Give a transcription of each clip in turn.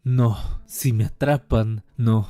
No, si me atrapan, no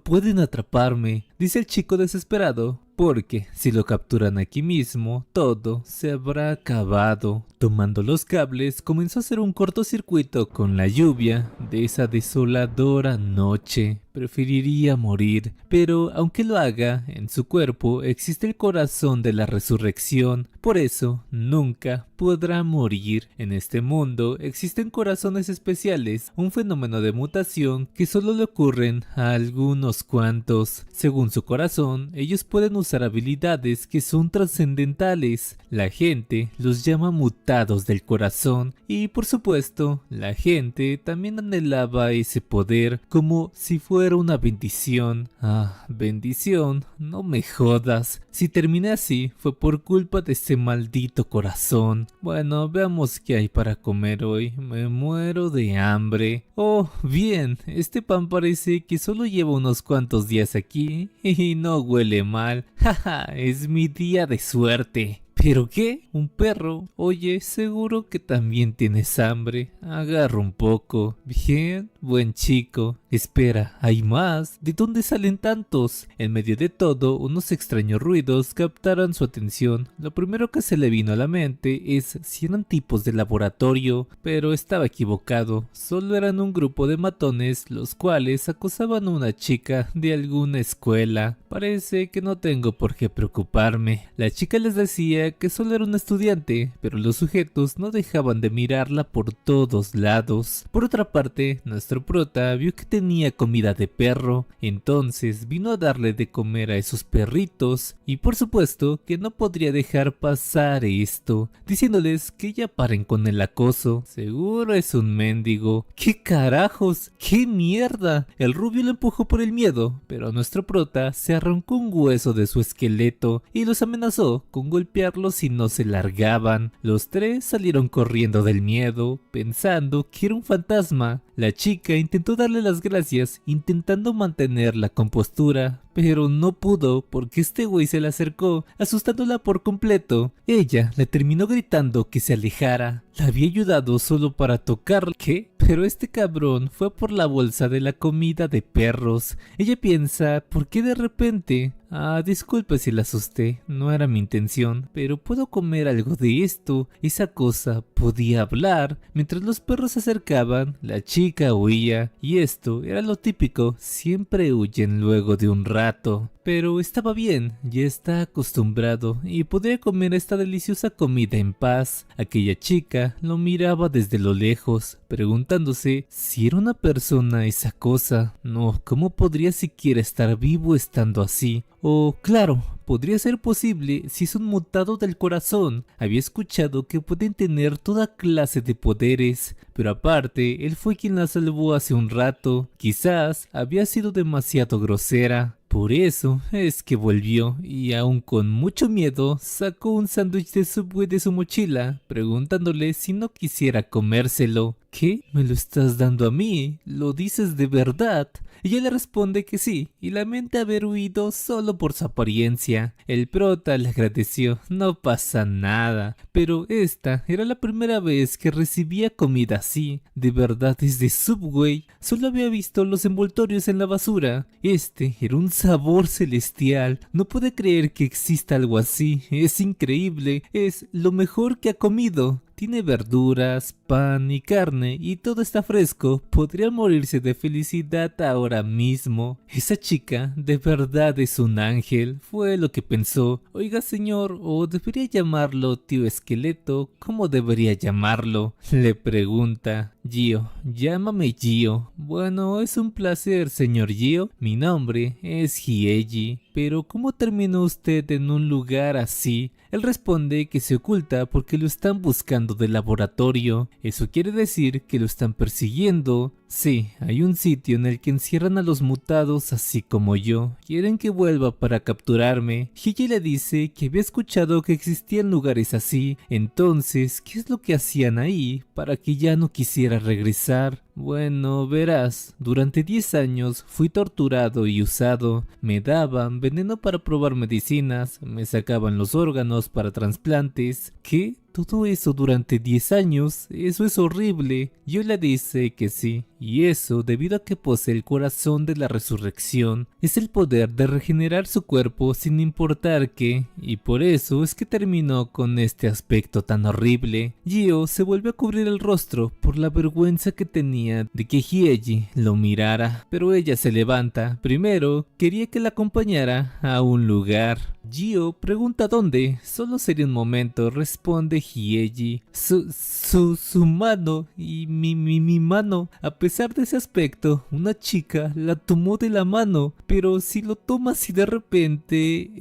pueden atraparme, dice el chico desesperado, porque si lo capturan aquí mismo, todo se habrá acabado. Tomando los cables, comenzó a hacer un cortocircuito con la lluvia de esa desoladora noche. Preferiría morir, pero aunque lo haga, en su cuerpo existe el corazón de la resurrección. Por eso, nunca podrá morir. En este mundo existen corazones especiales, un fenómeno de mutación que solo le ocurren a algunos cuantos. Según su corazón, ellos pueden usar habilidades que son trascendentales. La gente los llama mutados del corazón y, por supuesto, la gente también anhelaba ese poder como si fuera una bendición. Ah, bendición, no me jodas. Si terminé así fue por culpa de ese maldito corazón. Bueno, veamos qué hay para comer hoy. Me muero de hambre. Oh, bien, este pan parece que solo lleva unos cuantos días aquí y no huele mal. Jaja, es mi día de suerte. ¿Pero qué? ¿Un perro? Oye, seguro que también tienes hambre. Agarra un poco. Bien, buen chico. Espera, ¿hay más? ¿De dónde salen tantos? En medio de todo, unos extraños ruidos captaron su atención. Lo primero que se le vino a la mente es si eran tipos de laboratorio, pero estaba equivocado. Solo eran un grupo de matones los cuales acosaban a una chica de alguna escuela. Parece que no tengo por qué preocuparme. La chica les decía que solo era una estudiante, pero los sujetos no dejaban de mirarla por todos lados. Por otra parte, nuestro prota vio que tenía comida de perro, entonces vino a darle de comer a esos perritos, y por supuesto que no podría dejar pasar esto, diciéndoles que ya paren con el acoso. Seguro es un mendigo. ¿Qué carajos? ¿Qué mierda? El rubio lo empujó por el miedo, pero nuestro prota se arrancó un hueso de su esqueleto y los amenazó con golpearlo si no se largaban. Los tres salieron corriendo del miedo, pensando que era un fantasma. La chica intentó darle las gracias, intentando mantener la compostura, pero no pudo porque este güey se le acercó, asustándola por completo. Ella le terminó gritando que se alejara. La había ayudado solo para tocarla. ¿Qué? Pero este cabrón fue por la bolsa de la comida de perros. Ella piensa, ¿por qué de repente? Ah, disculpe si la asusté, no era mi intención, pero puedo comer algo de esto. Esa cosa podía hablar. Mientras los perros se acercaban, la chica huía, y esto era lo típico, siempre huyen luego de un rato. Pero estaba bien, ya está acostumbrado y podía comer esta deliciosa comida en paz. Aquella chica lo miraba desde lo lejos, preguntándose si era una persona esa cosa. No, ¿cómo podría siquiera estar vivo estando así? O, claro, podría ser posible si es un mutado del corazón. Había escuchado que pueden tener toda clase de poderes, pero aparte, él fue quien la salvó hace un rato. Quizás había sido demasiado grosera. Por eso es que volvió y aún con mucho miedo sacó un sándwich de Subway de su mochila, preguntándole si no quisiera comérselo. ¿Qué? ¿Me lo estás dando a mí? ¿Lo dices de verdad? Ella le responde que sí, y lamenta haber huido solo por su apariencia. El prota le agradeció, no pasa nada, pero esta era la primera vez que recibía comida así. De verdad es de Subway, solo había visto los envoltorios en la basura. Este era un sabor celestial, no puede creer que exista algo así, es increíble, es lo mejor que ha comido. Tiene verduras, pan y carne y todo está fresco. Podría morirse de felicidad ahora mismo. Esa chica de verdad es un ángel, fue lo que pensó. Oiga señor, o debería llamarlo tío esqueleto, ¿cómo debería llamarlo? Le pregunta. Gio, llámame Gio. Bueno, es un placer señor Gio. Mi nombre es Hieji. Pero ¿cómo terminó usted en un lugar así? Él responde que se oculta porque lo están buscando del laboratorio. Eso quiere decir que lo están persiguiendo. Sí, hay un sitio en el que encierran a los mutados así como yo. Quieren que vuelva para capturarme. Higi le dice que había escuchado que existían lugares así. Entonces, ¿qué es lo que hacían ahí para que ya no quisiera regresar? Bueno, verás, durante 10 años fui torturado y usado. Me daban veneno para probar medicinas, me sacaban los órganos para trasplantes. ¿Qué? ¿todo eso durante 10 años? Eso es horrible. Gio le dice que sí, y eso debido a que posee el corazón de la resurrección. Es el poder de regenerar su cuerpo sin importar qué, y por eso es que terminó con este aspecto tan horrible. Gio se vuelve a cubrir el rostro por la vergüenza que tenía de que Hyeji lo mirara, pero ella se levanta. Primero, quería que la acompañara a un lugar. Gio pregunta dónde. Solo sería un momento, responde Hyeji. Su mano y mi mano. A pesar de ese aspecto, una chica la tomó de la mano, pero si lo toma así de repente,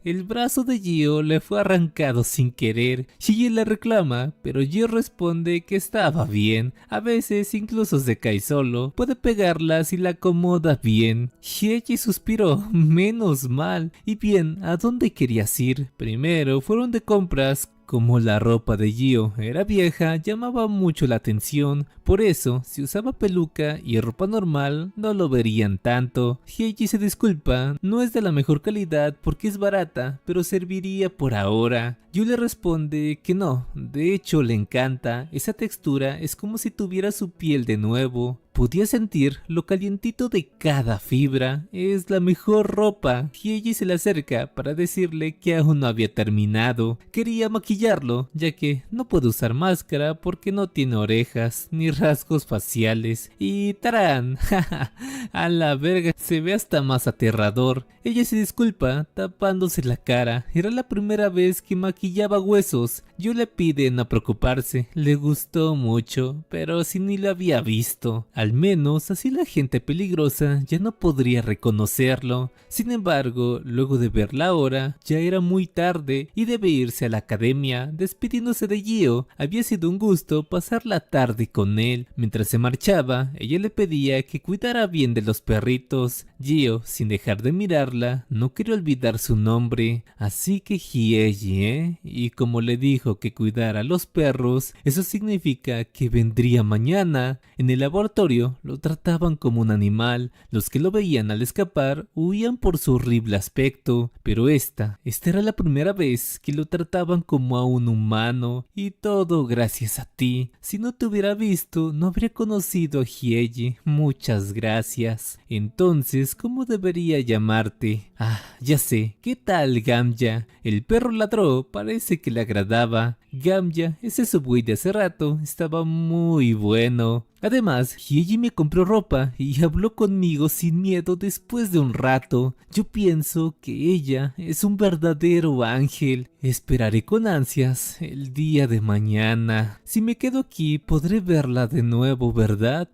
el brazo de Gio le fue arrancado sin querer. Shige le reclama, pero Gio responde que estaba bien. A veces incluso se cae solo. Puede pegarla si la acomoda bien. Hyeji suspiró, menos mal. Y bien, ¿a dónde querías ir? Primero fueron de compras. Como la ropa de Gio era vieja, llamaba mucho la atención, por eso, si usaba peluca y ropa normal, no lo verían tanto. Hyeji se disculpa, no es de la mejor calidad porque es barata, pero serviría por ahora. Gio le responde que no, de hecho le encanta, esa textura es como si tuviera su piel de nuevo. Podía sentir lo calientito de cada fibra. Es la mejor ropa. Hyeji se le acerca para decirle que aún no había terminado. Quería maquillarlo, ya que no puede usar máscara porque no tiene orejas ni rasgos faciales. Y ¡tarán! A la verga, se ve hasta más aterrador. Ella se disculpa tapándose la cara. Era la primera vez que maquillaba huesos. Yo le pide no preocuparse. Le gustó mucho, pero si ni lo había visto. Al menos así la gente peligrosa ya no podría reconocerlo. Sin embargo, luego de ver la hora, ya era muy tarde y debe irse a la academia. Despidiéndose de Gio, había sido un gusto pasar la tarde con él. Mientras se marchaba, ella le pedía que cuidara bien de los perritos. Gio, sin dejar de mirarla, no quería olvidar su nombre. Así que Hyeji, y como le dijo que cuidara a los perros, eso significa que vendría mañana. En el laboratorio lo trataban como un animal. Los que lo veían al escapar huían por su horrible aspecto, pero esta era la primera vez que lo trataban como a un humano, y todo gracias a ti. Si no te hubiera visto, no habría conocido a Hyeji. Muchas gracias. Entonces, ¿cómo debería llamarte? Ah, ya sé. ¿Qué tal, Gamya? El perro ladró, parece que le agradaba. Gamya, ese subway de hace rato estaba muy bueno. Además, Hyeji me compró ropa y habló conmigo sin miedo después de un rato. Yo pienso que ella es un verdadero ángel. Esperaré con ansias el día de mañana. Si me quedo aquí, podré verla de nuevo, ¿verdad?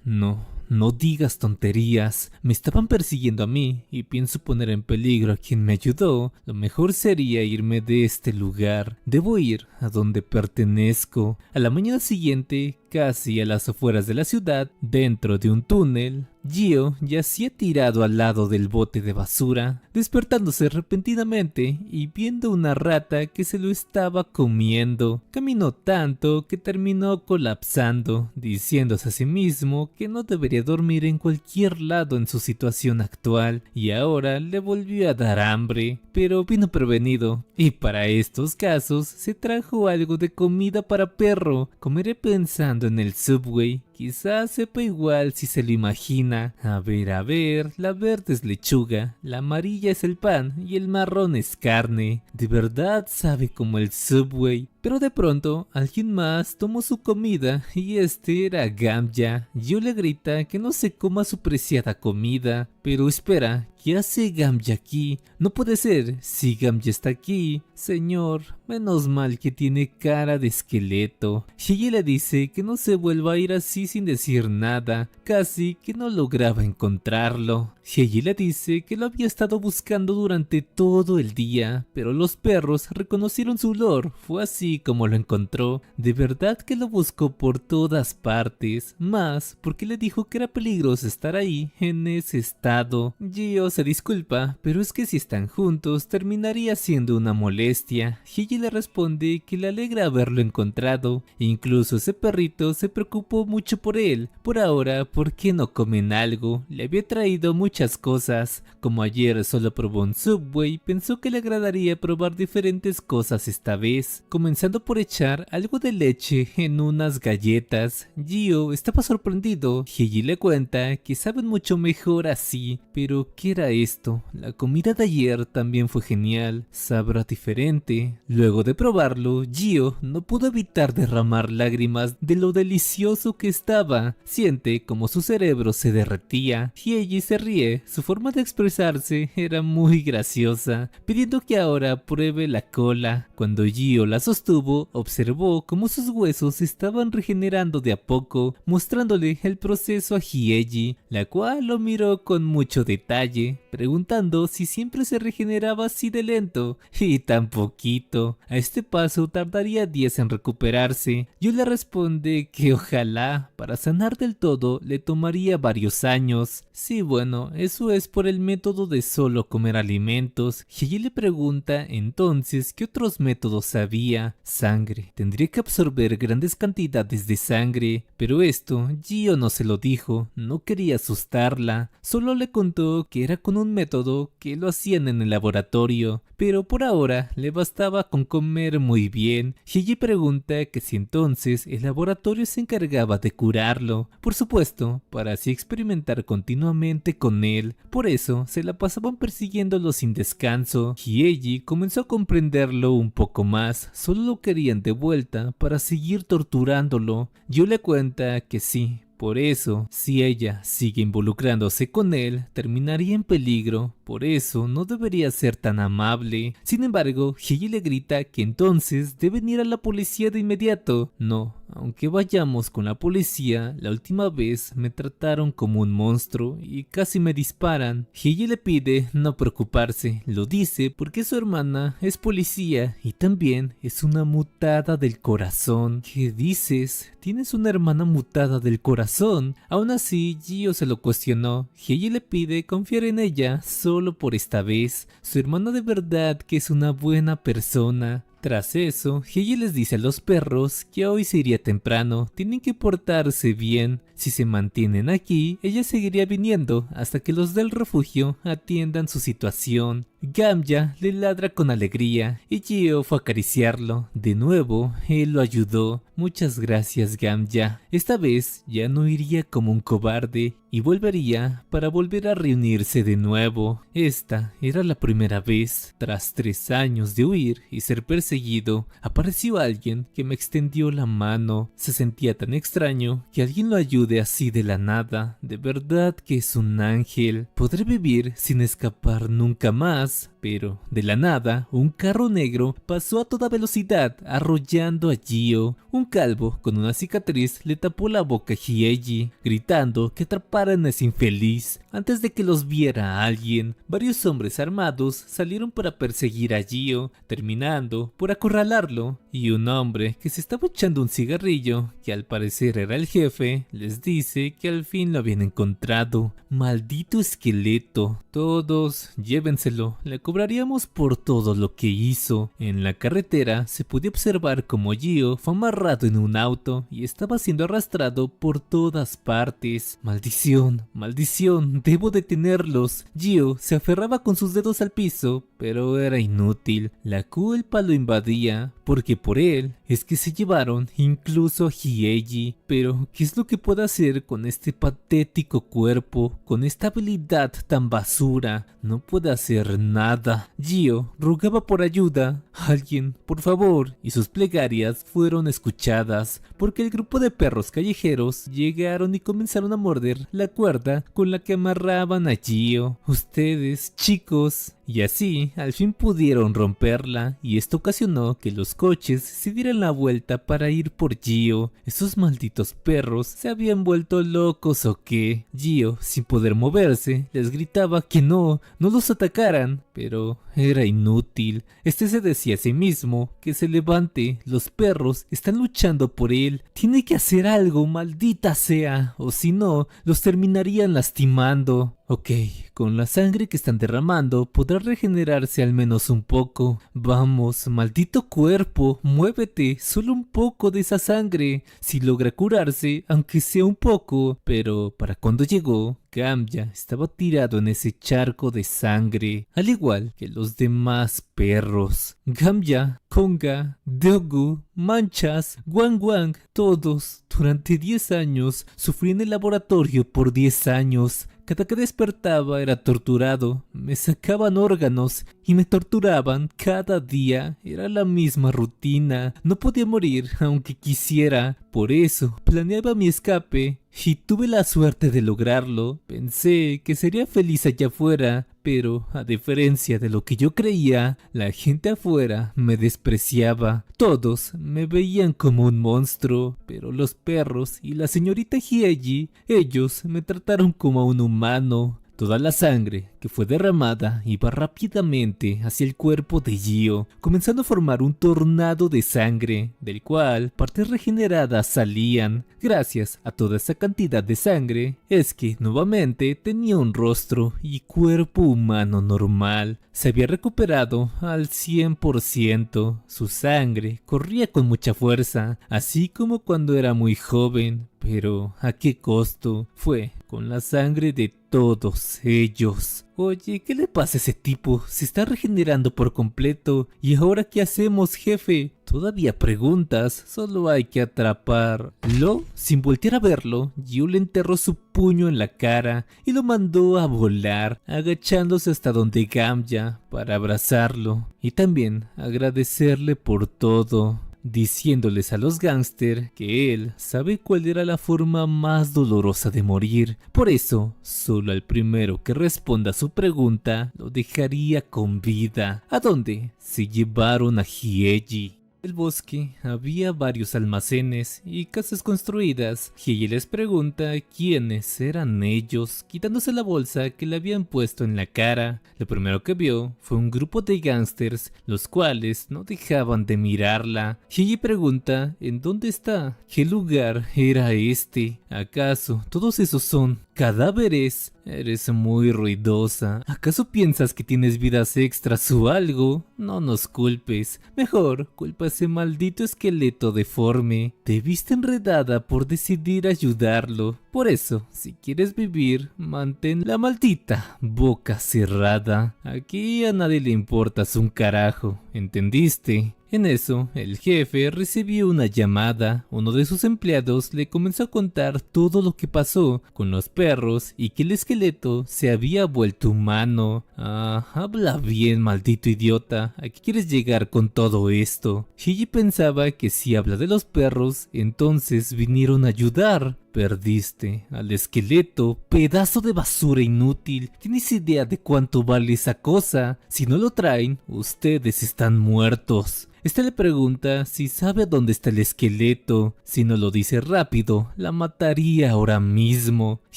No digas tonterías. Me estaban persiguiendo a mí y pienso poner en peligro a quien me ayudó. Lo mejor sería irme de este lugar. Debo ir a donde pertenezco. A la mañana siguiente, casi a las afueras de la ciudad, dentro de un túnel, Gio yacía tirado al lado del bote de basura, despertándose repentinamente y viendo una rata que se lo estaba comiendo. Caminó tanto que terminó colapsando, diciéndose a sí mismo que no debería dormir en cualquier lado en su situación actual, y ahora le volvió a dar hambre, pero vino prevenido, y para estos casos se trajo algo de comida para perro. Comeré pensando en el subway. Quizás sepa igual si se lo imagina. A ver, la verde es lechuga, la amarilla es el pan y el marrón es carne. De verdad sabe como el Subway. Pero de pronto, alguien más tomó su comida y este era Gamya. Yo le grita que no se coma su preciada comida. Pero espera, ¿qué hace Gamya aquí? No puede ser, si Gamya está aquí. Señor, menos mal que tiene cara de esqueleto. Hyeji le dice que no se vuelva a ir así sin decir nada. Casi que no lograba encontrarlo. Hyeji le dice que lo había estado buscando durante todo el día, pero los perros reconocieron su olor. Fue así como lo encontró. De verdad que lo buscó por todas partes, más porque le dijo que era peligroso estar ahí en ese estado. Gio se disculpa, pero es que si están juntos terminaría siendo una molestia. Hyeji le responde que le alegra haberlo encontrado, incluso ese perrito se preocupó mucho por él. Por ahora, ¿por qué no comen algo? Le había traído mucho muchas cosas. Como ayer solo probó un Subway, pensó que le agradaría probar diferentes cosas esta vez, comenzando por echar algo de leche en unas galletas. Gio estaba sorprendido. Heiji le cuenta que saben mucho mejor así. Pero ¿qué era esto? La comida de ayer también fue genial, sabrá diferente. Luego de probarlo, Gio no pudo evitar derramar lágrimas de lo delicioso que estaba. Siente como su cerebro se derretía. Heiji se ríe, su forma de expresarse era muy graciosa, pidiendo que ahora pruebe la cola. Cuando Gio la sostuvo, observó cómo sus huesos se estaban regenerando de a poco, mostrándole el proceso a Heiji, la cual lo miró con mucho detalle, preguntando si siempre se regeneraba así de lento, y tan poquito. A este paso tardaría días en recuperarse. Yo le responde que ojalá, para sanar del todo le tomaría varios años. Sí, bueno, eso es por el método de solo comer alimentos. Heiji le pregunta entonces qué otros métodos había. Sangre. Tendría que absorber grandes cantidades de sangre, pero esto Gio no se lo dijo, no quería asustarla, solo le contó que era con un método que lo hacían en el laboratorio, pero por ahora le bastaba con comer muy bien. Heiji pregunta que si entonces el laboratorio se encargaba de curarlo, por supuesto, para así experimentar continuamente con él. Por eso se la pasaban persiguiéndolo sin descanso. Heiji comenzó a comprenderlo un poco más, solo lo querían de vuelta para seguir torturándolo. Yo le cuenta que sí. Por eso, si ella sigue involucrándose con él, terminaría en peligro. Por eso, no debería ser tan amable. Sin embargo, Heiji le grita que entonces deben ir a la policía de inmediato. No, aunque vayamos con la policía, la última vez me trataron como un monstruo y casi me disparan. Heiji le pide no preocuparse. Lo dice porque su hermana es policía y también es una mutada del corazón. ¿Qué dices? ¿Tienes una hermana mutada del corazón? Aún así, Gio se lo cuestionó. Heiji le pide confiar en ella solo por esta vez. Su hermana de verdad que es una buena persona. Tras eso, Heiji les dice a los perros que hoy se iría temprano, tienen que portarse bien. Si se mantienen aquí, ella seguiría viniendo hasta que los del refugio atiendan su situación. Gamya le ladra con alegría y Gio fue a acariciarlo. De nuevo, él lo ayudó. Muchas gracias, Gamya. Esta vez ya no iría como un cobarde y volvería para volver a reunirse de nuevo. Esta era la primera vez. Tras 3 años de huir y ser perseguido, apareció alguien que me extendió la mano. Se sentía tan extraño que alguien lo ayude así de la nada. De verdad que es un ángel. Podré vivir sin escapar nunca más. Pero, de la nada, un carro negro pasó a toda velocidad, arrollando a Gio. Un calvo con una cicatriz le tapó la boca a Heiji, gritando que atraparan a ese infeliz antes de que los viera alguien. Varios hombres armados salieron para perseguir a Gio, terminando por acorralarlo. Y un hombre que se estaba echando un cigarrillo, que al parecer era el jefe, les dice que al fin lo habían encontrado. ¡Maldito esqueleto! Todos, llévenselo. Le cobraríamos por todo lo que hizo. En la carretera se podía observar como Gio fue amarrado en un auto y estaba siendo arrastrado por todas partes. ¡Maldición! ¡Maldición! ¡Debo detenerlos! Gio se aferraba con sus dedos al piso, pero era inútil. La culpa lo invadía, porque por él es que se llevaron incluso a Heiji. Pero, ¿qué es lo que puede hacer con este patético cuerpo, con esta habilidad tan basura? No puede hacer nada. Gio rogaba por ayuda. Alguien, por favor. Y sus plegarias fueron escuchadas, porque el grupo de perros callejeros llegaron y comenzaron a morder la cuerda con la que amarraban a Gio. Ustedes, chicos. Y así, al fin pudieron romperla, y esto ocasionó que los coches se dieran la vuelta para ir por Gio. Esos malditos perros se habían vuelto locos o qué. Gio, sin poder moverse, les gritaba que no los atacaran, pero era inútil. Este se decía a sí mismo que se levante, los perros están luchando por él, tiene que hacer algo, maldita sea, o si no, los terminarían lastimando. Ok, con la sangre que están derramando podrá regenerarse al menos un poco. Vamos, maldito cuerpo, muévete, solo un poco de esa sangre. Si logra curarse, aunque sea un poco. Pero para cuando llegó, Gamya estaba tirado en ese charco de sangre, al igual que los demás perros. Gamya, Konga, Deogu, Manchas, Wang Wang, todos, durante 10 años, sufrí en el laboratorio por 10 años. Cada que despertaba era torturado, me sacaban órganos y me torturaban cada día. Era la misma rutina, no podía morir aunque quisiera. Por eso planeaba mi escape y tuve la suerte de lograrlo. Pensé que sería feliz allá afuera, pero a diferencia de lo que yo creía, la gente afuera me despreciaba. Todos me veían como un monstruo, pero los perros y la señorita Hieji, ellos me trataron como a un humano. Toda la sangre que fue derramada iba rápidamente hacia el cuerpo de Gio, comenzando a formar un tornado de sangre, del cual partes regeneradas salían. Gracias a toda esa cantidad de sangre, es que nuevamente tenía un rostro y cuerpo humano normal. Se había recuperado al 100%, su sangre corría con mucha fuerza, así como cuando era muy joven. Pero ¿a qué costo? Fue con la sangre de todos ellos. Oye, ¿qué le pasa a ese tipo? Se está regenerando por completo. ¿Y ahora qué hacemos, jefe? Todavía preguntas, solo hay que atraparlo. Sin voltear a verlo, Gio le enterró su puño en la cara y lo mandó a volar, agachándose hasta donde Gamya para abrazarlo y también agradecerle por todo, diciéndoles a los gángster que él sabe cuál era la forma más dolorosa de morir. Por eso, solo al primero que responda a su pregunta lo dejaría con vida. ¿A dónde se llevaron a Hieji? En el bosque había varios almacenes y casas construidas. Hieji les pregunta quiénes eran ellos, quitándose la bolsa que le habían puesto en la cara. Lo primero que vio fue un grupo de gángsters, los cuales no dejaban de mirarla. Hieji pregunta ¿en dónde está? ¿Qué lugar era este? ¿Acaso todos esos son cadáveres? Eres muy ruidosa. ¿Acaso piensas que tienes vidas extras o algo? No nos culpes. Mejor culpa a ese maldito esqueleto deforme. Te viste enredada por decidir ayudarlo. Por eso, si quieres vivir, mantén la maldita boca cerrada. Aquí a nadie le importas un carajo, ¿entendiste? En eso, el jefe recibió una llamada. Uno de sus empleados le comenzó a contar todo lo que pasó con los perros y que el esqueleto se había vuelto humano. Habla bien, maldito idiota. ¿A qué quieres llegar con todo esto? Hieji pensaba que si habla de los perros, entonces vinieron a ayudar. Perdiste al esqueleto, pedazo de basura inútil. ¿Tienes idea de cuánto vale esa cosa? Si no lo traen, ustedes están muertos. Este le pregunta si sabe dónde está el esqueleto. Si no lo dice rápido, la mataría ahora mismo.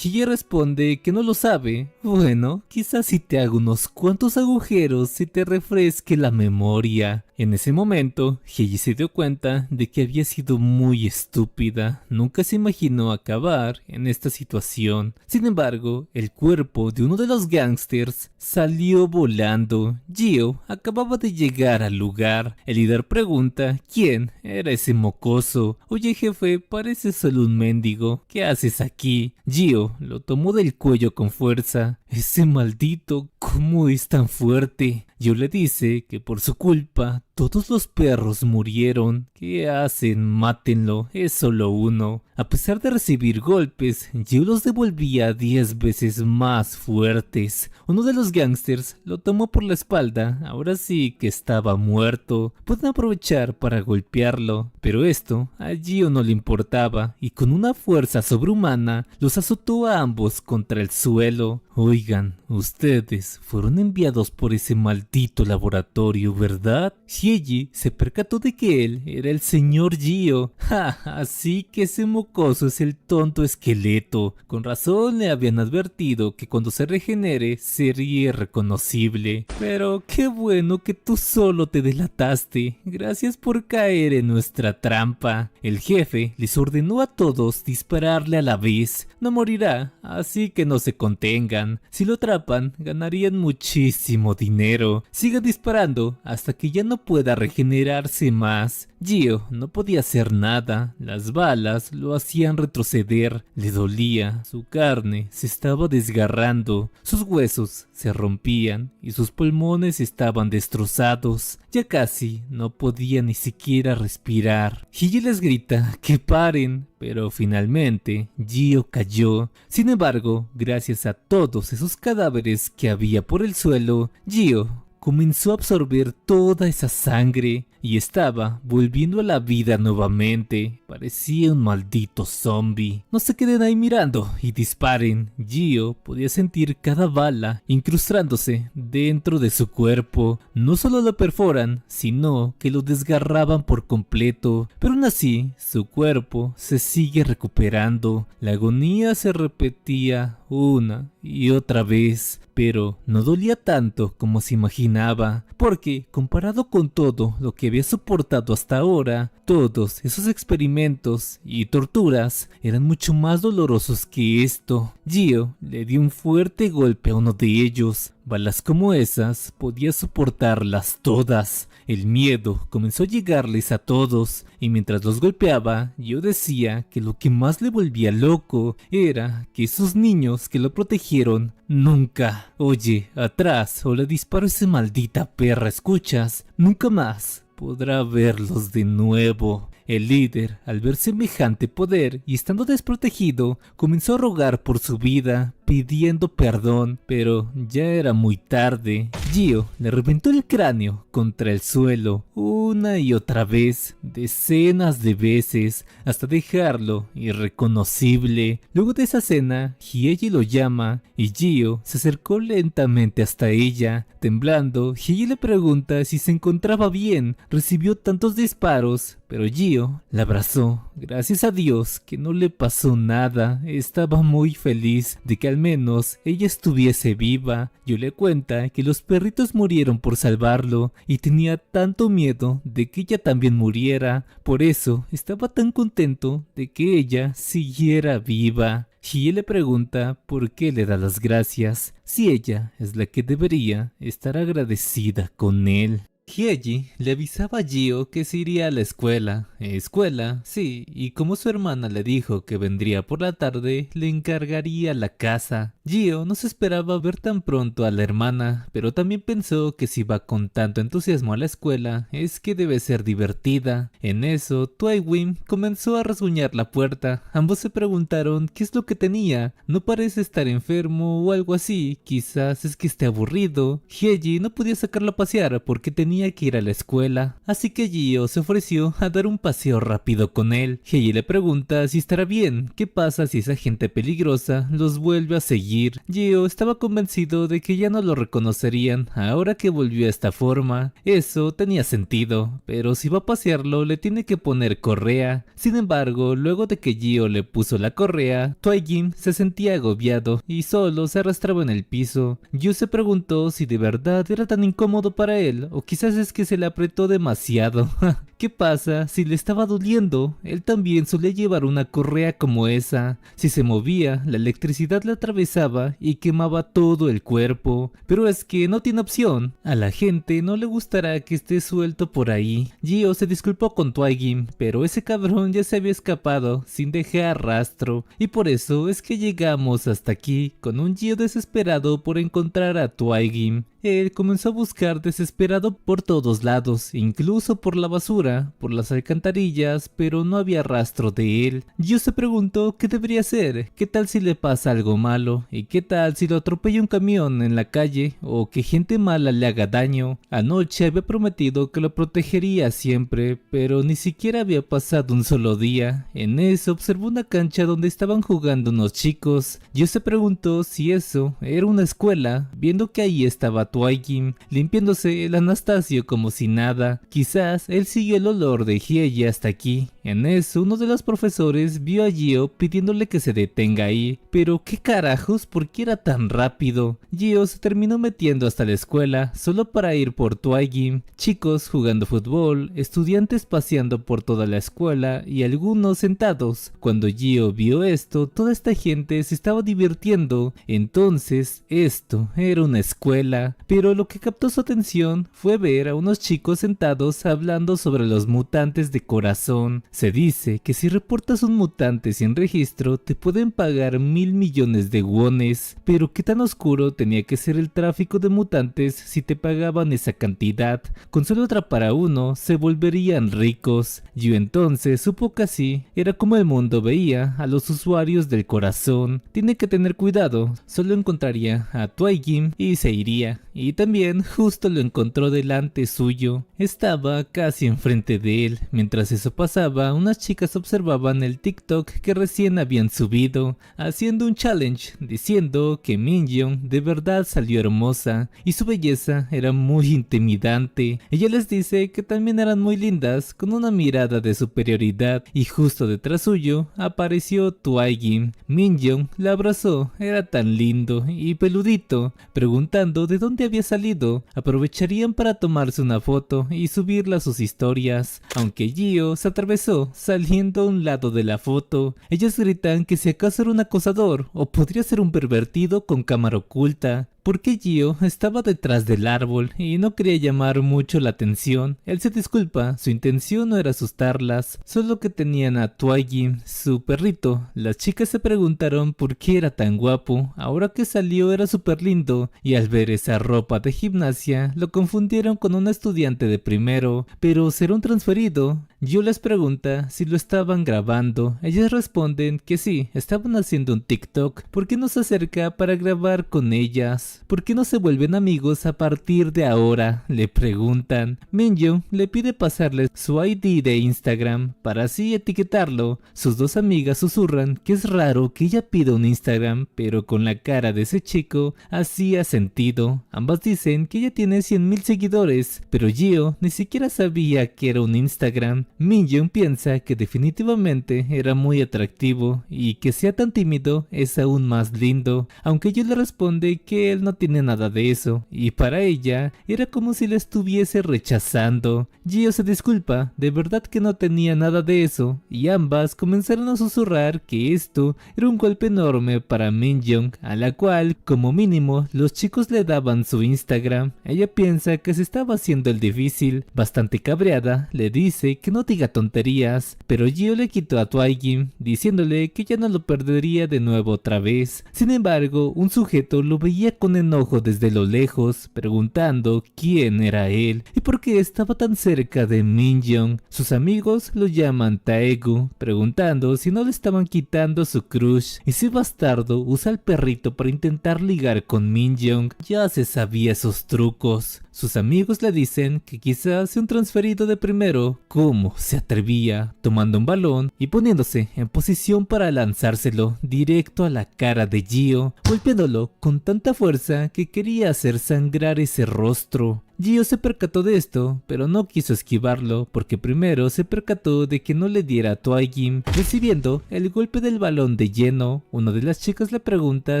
Hieji responde que no lo sabe. Bueno, quizás si te hago unos cuantos agujeros se te refresque la memoria. En ese momento, Hieji se dio cuenta de que había sido muy estúpida. Nunca se imaginó acabar en esta situación. Sin embargo, el cuerpo de uno de los gángsters salió volando. Gio acababa de llegar al lugar. El líder pregunta quién era ese mocoso. Oye jefe, pareces solo un mendigo. ¿Qué haces aquí? Gio lo tomó del cuello con fuerza. Ese maldito, ¿cómo es tan fuerte? Gio le dice que por su culpa todos los perros murieron. ¿Qué hacen? Mátenlo, es solo uno. A pesar de recibir golpes, Gio los devolvía 10 veces más fuertes. Uno de los gángsters lo tomó por la espalda, ahora sí que estaba muerto. Pueden aprovechar para golpearlo, pero esto a Gio no le importaba y con una fuerza sobrehumana los azotó a ambos contra el suelo. Oigan, ustedes fueron enviados por ese maldito laboratorio, ¿verdad? Hyeji se percató de que él era el señor Gio. ¡Ja! Así que ese mocoso es el tonto esqueleto. Con razón le habían advertido que cuando se regenere sería irreconocible. Pero qué bueno que tú solo te delataste. Gracias por caer en nuestra trampa. El jefe les ordenó a todos dispararle a la vez. No morirá, así que no se contengan. Si lo atrapan, ganarían muchísimo dinero. Sigan disparando hasta que ya no pueda regenerarse más. Gio no podía hacer nada. Las balas lo hacían retroceder. Le dolía. Su carne se estaba desgarrando. Sus huesos se rompían y sus pulmones estaban destrozados. Ya casi no podía ni siquiera respirar. Hyeji les grita que paren, pero finalmente Gio cayó. Sin embargo, gracias a todos esos cadáveres que había por el suelo, Gio comenzó a absorber toda esa sangre y estaba volviendo a la vida nuevamente. Parecía un maldito zombie. No se queden ahí mirando y disparen. Gio podía sentir cada bala incrustándose dentro de su cuerpo. No solo lo perforan, sino que lo desgarraban por completo. Pero aún así, su cuerpo se sigue recuperando. La agonía se repetía una y otra vez, pero no dolía tanto como se imaginaba, porque comparado con todo lo que había soportado hasta ahora, todos esos experimentos y torturas eran mucho más dolorosos que esto. Gio le dio un fuerte golpe a uno de ellos. Balas como esas podía soportarlas todas. El miedo comenzó a llegarles a todos, y mientras los golpeaba, yo decía que lo que más le volvía loco era que esos niños que lo protegieron nunca, oye, atrás o le disparo a esa maldita perra, ¿escuchas? Nunca más podrá verlos de nuevo. El líder, al ver semejante poder y estando desprotegido, comenzó a rogar por su vida, pidiendo perdón, pero ya era muy tarde. Gio le reventó el cráneo contra el suelo una y otra vez, decenas de veces, hasta dejarlo irreconocible. Luego de esa escena, Hyeji lo llama y Gio se acercó lentamente hasta ella. Temblando, Hyeji le pregunta si se encontraba bien. Recibió tantos disparos, pero Gio la abrazó. Gracias a Dios que no le pasó nada. Estaba muy feliz de que al menos ella estuviese viva. Yo le cuenta que los perritos murieron por salvarlo y tenía tanto miedo de que ella también muriera. Por eso estaba tan contento de que ella siguiera viva. Hye le pregunta por qué le da las gracias, si ella es la que debería estar agradecida con él. Hyeji le avisaba a Gio que se iría a la escuela. Escuela, sí, y como su hermana le dijo que vendría por la tarde, le encargaría la casa. Gio no se esperaba ver tan pronto a la hermana, pero también pensó que si va con tanto entusiasmo a la escuela, es que debe ser divertida. En eso, Twiwin comenzó a rasguñar la puerta. Ambos se preguntaron qué es lo que tenía. No parece estar enfermo o algo así, quizás es que esté aburrido. Hyeji no podía sacarlo a pasear porque tenía que ir a la escuela, así que Gio se ofreció a dar un paseo rápido con él. Hyeji le pregunta si estará bien, qué pasa si esa gente peligrosa los vuelve a seguir. Gio estaba convencido de que ya no lo reconocerían ahora que volvió a esta forma. Eso tenía sentido, pero si va a pasearlo le tiene que poner correa. Sin embargo, luego de que Gio le puso la correa, Twiwin se sentía agobiado y solo se arrastraba en el piso. Gio se preguntó si de verdad era tan incómodo para él o quizás es que se le apretó demasiado. ¿Qué pasa si le estaba doliendo? Él también solía llevar una correa como esa. Si se movía, la electricidad le atravesaba y quemaba todo el cuerpo. Pero es que no tiene opción. A la gente no le gustará que esté suelto por ahí. Gio se disculpó con Twiwin, pero ese cabrón ya se había escapado sin dejar rastro. Y por eso es que llegamos hasta aquí, con un Gio desesperado por encontrar a Twiwin. Él comenzó a buscar desesperado por todos lados, incluso por la basura, por las alcantarillas, pero no había rastro de él. Gio se preguntó qué debería hacer, qué tal si le pasa algo malo, y qué tal si lo atropella un camión en la calle, o que gente mala le haga daño. Anoche había prometido que lo protegería siempre, pero ni siquiera había pasado un solo día. En eso observó una cancha donde estaban jugando unos chicos. Gio se preguntó si eso era una escuela, viendo que ahí estaba Twaigim, limpiándose el Anastasio como si nada. Quizás él siguió el olor de Hiei hasta aquí. En eso, uno de los profesores vio a Gio pidiéndole que se detenga ahí. Pero ¿qué carajos? ¿Por qué era tan rápido? Gio se terminó metiendo hasta la escuela solo para ir por Twaigim. Chicos jugando fútbol, estudiantes paseando por toda la escuela y algunos sentados. Cuando Gio vio esto, toda esta gente se estaba divirtiendo. Entonces, esto era una escuela. Pero lo que captó su atención fue ver a unos chicos sentados hablando sobre los mutantes de corazón. Se dice que si reportas un mutante sin registro te pueden pagar 1.000 millones de wones, pero qué tan oscuro tenía que ser el tráfico de mutantes si te pagaban esa cantidad. Con solo atrapar a uno se volverían ricos. Yo entonces supo que así era como el mundo veía a los usuarios del corazón. Tiene que tener cuidado, solo encontraría a Twaigim y se iría. Y también justo lo encontró delante suyo. Estaba casi enfrente de él. Mientras eso pasaba, unas chicas observaban el TikTok que recién habían subido, haciendo un challenge, diciendo que Minjeong de verdad salió hermosa y su belleza era muy intimidante. Ella les dice que también eran muy lindas, con una mirada de superioridad, y justo detrás suyo apareció Twaigim. Minjeong la abrazó, era tan lindo y peludito, preguntando de dónde había salido. Aprovecharían para tomarse una foto y subirla a sus historias, aunque Gio se atravesó saliendo a un lado de la foto. Ellas gritan que si acaso era un acosador o podría ser un pervertido con cámara oculta, porque Gio estaba detrás del árbol y no quería llamar mucho la atención. Él se disculpa, su intención no era asustarlas, solo que tenían a Twaigim, su perrito. Las chicas se preguntaron por qué era tan guapo, ahora que salió era súper lindo, y al ver esa ropa de gimnasia lo confundieron con un estudiante de primero. Pero ¿será un transferido? Gio les pregunta si lo estaban grabando. Ellas responden que sí, estaban haciendo un TikTok. ¿Por qué no se acerca para grabar con ellas? ¿Por qué no se vuelven amigos a partir de ahora?, le preguntan. Minjeong le pide pasarle su ID de Instagram para así etiquetarlo. Sus dos amigas susurran que es raro que ella pida un Instagram, pero con la cara de ese chico hacía sentido. Ambas dicen que ella tiene 100.000 seguidores, pero Gio ni siquiera sabía que era un Instagram. Minjeong piensa que definitivamente era muy atractivo y que sea tan tímido es aún más lindo, aunque Gio le responde que él no tiene nada de eso, y para ella era como si la estuviese rechazando. Gio se disculpa, de verdad que no tenía nada de eso, y ambas comenzaron a susurrar que esto era un golpe enorme para Minjeong, a la cual como mínimo los chicos le daban su Instagram. Ella piensa que se estaba haciendo el difícil. Bastante cabreada, le dice que no diga tonterías, pero Gio le quitó a Twaigim, diciéndole que ya no lo perdería de nuevo otra vez. Sin embargo, un sujeto lo veía con enojo desde lo lejos, preguntando quién era él y por qué estaba tan cerca de Minjeong. Sus amigos lo llaman Taegu, preguntando si no le estaban quitando su crush, y si bastardo usa al perrito para intentar ligar con Minjeong. Ya se sabía esos trucos. Sus amigos le dicen que quizás sea un transferido de primero. ¿Cómo se atrevía? Tomando un balón y poniéndose en posición para lanzárselo directo a la cara de Gio, golpeándolo con tanta fuerza que quería hacer sangrar ese rostro. Gio se percató de esto, pero no quiso esquivarlo porque primero se percató de que no le diera a Twaigim, recibiendo el golpe del balón de lleno. Una de las chicas le pregunta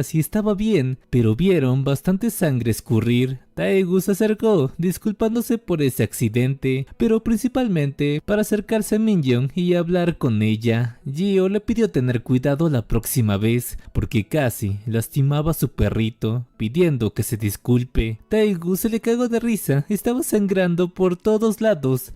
si estaba bien, pero vieron bastante sangre escurrir. Taegu se acercó, disculpándose por ese accidente, pero principalmente para acercarse a Minjeong y hablar con ella. Gio le pidió tener cuidado la próxima vez, porque casi lastimaba a su perrito, pidiendo que se disculpe. Taegu se le cagó de risa, estaba sangrando por todos lados.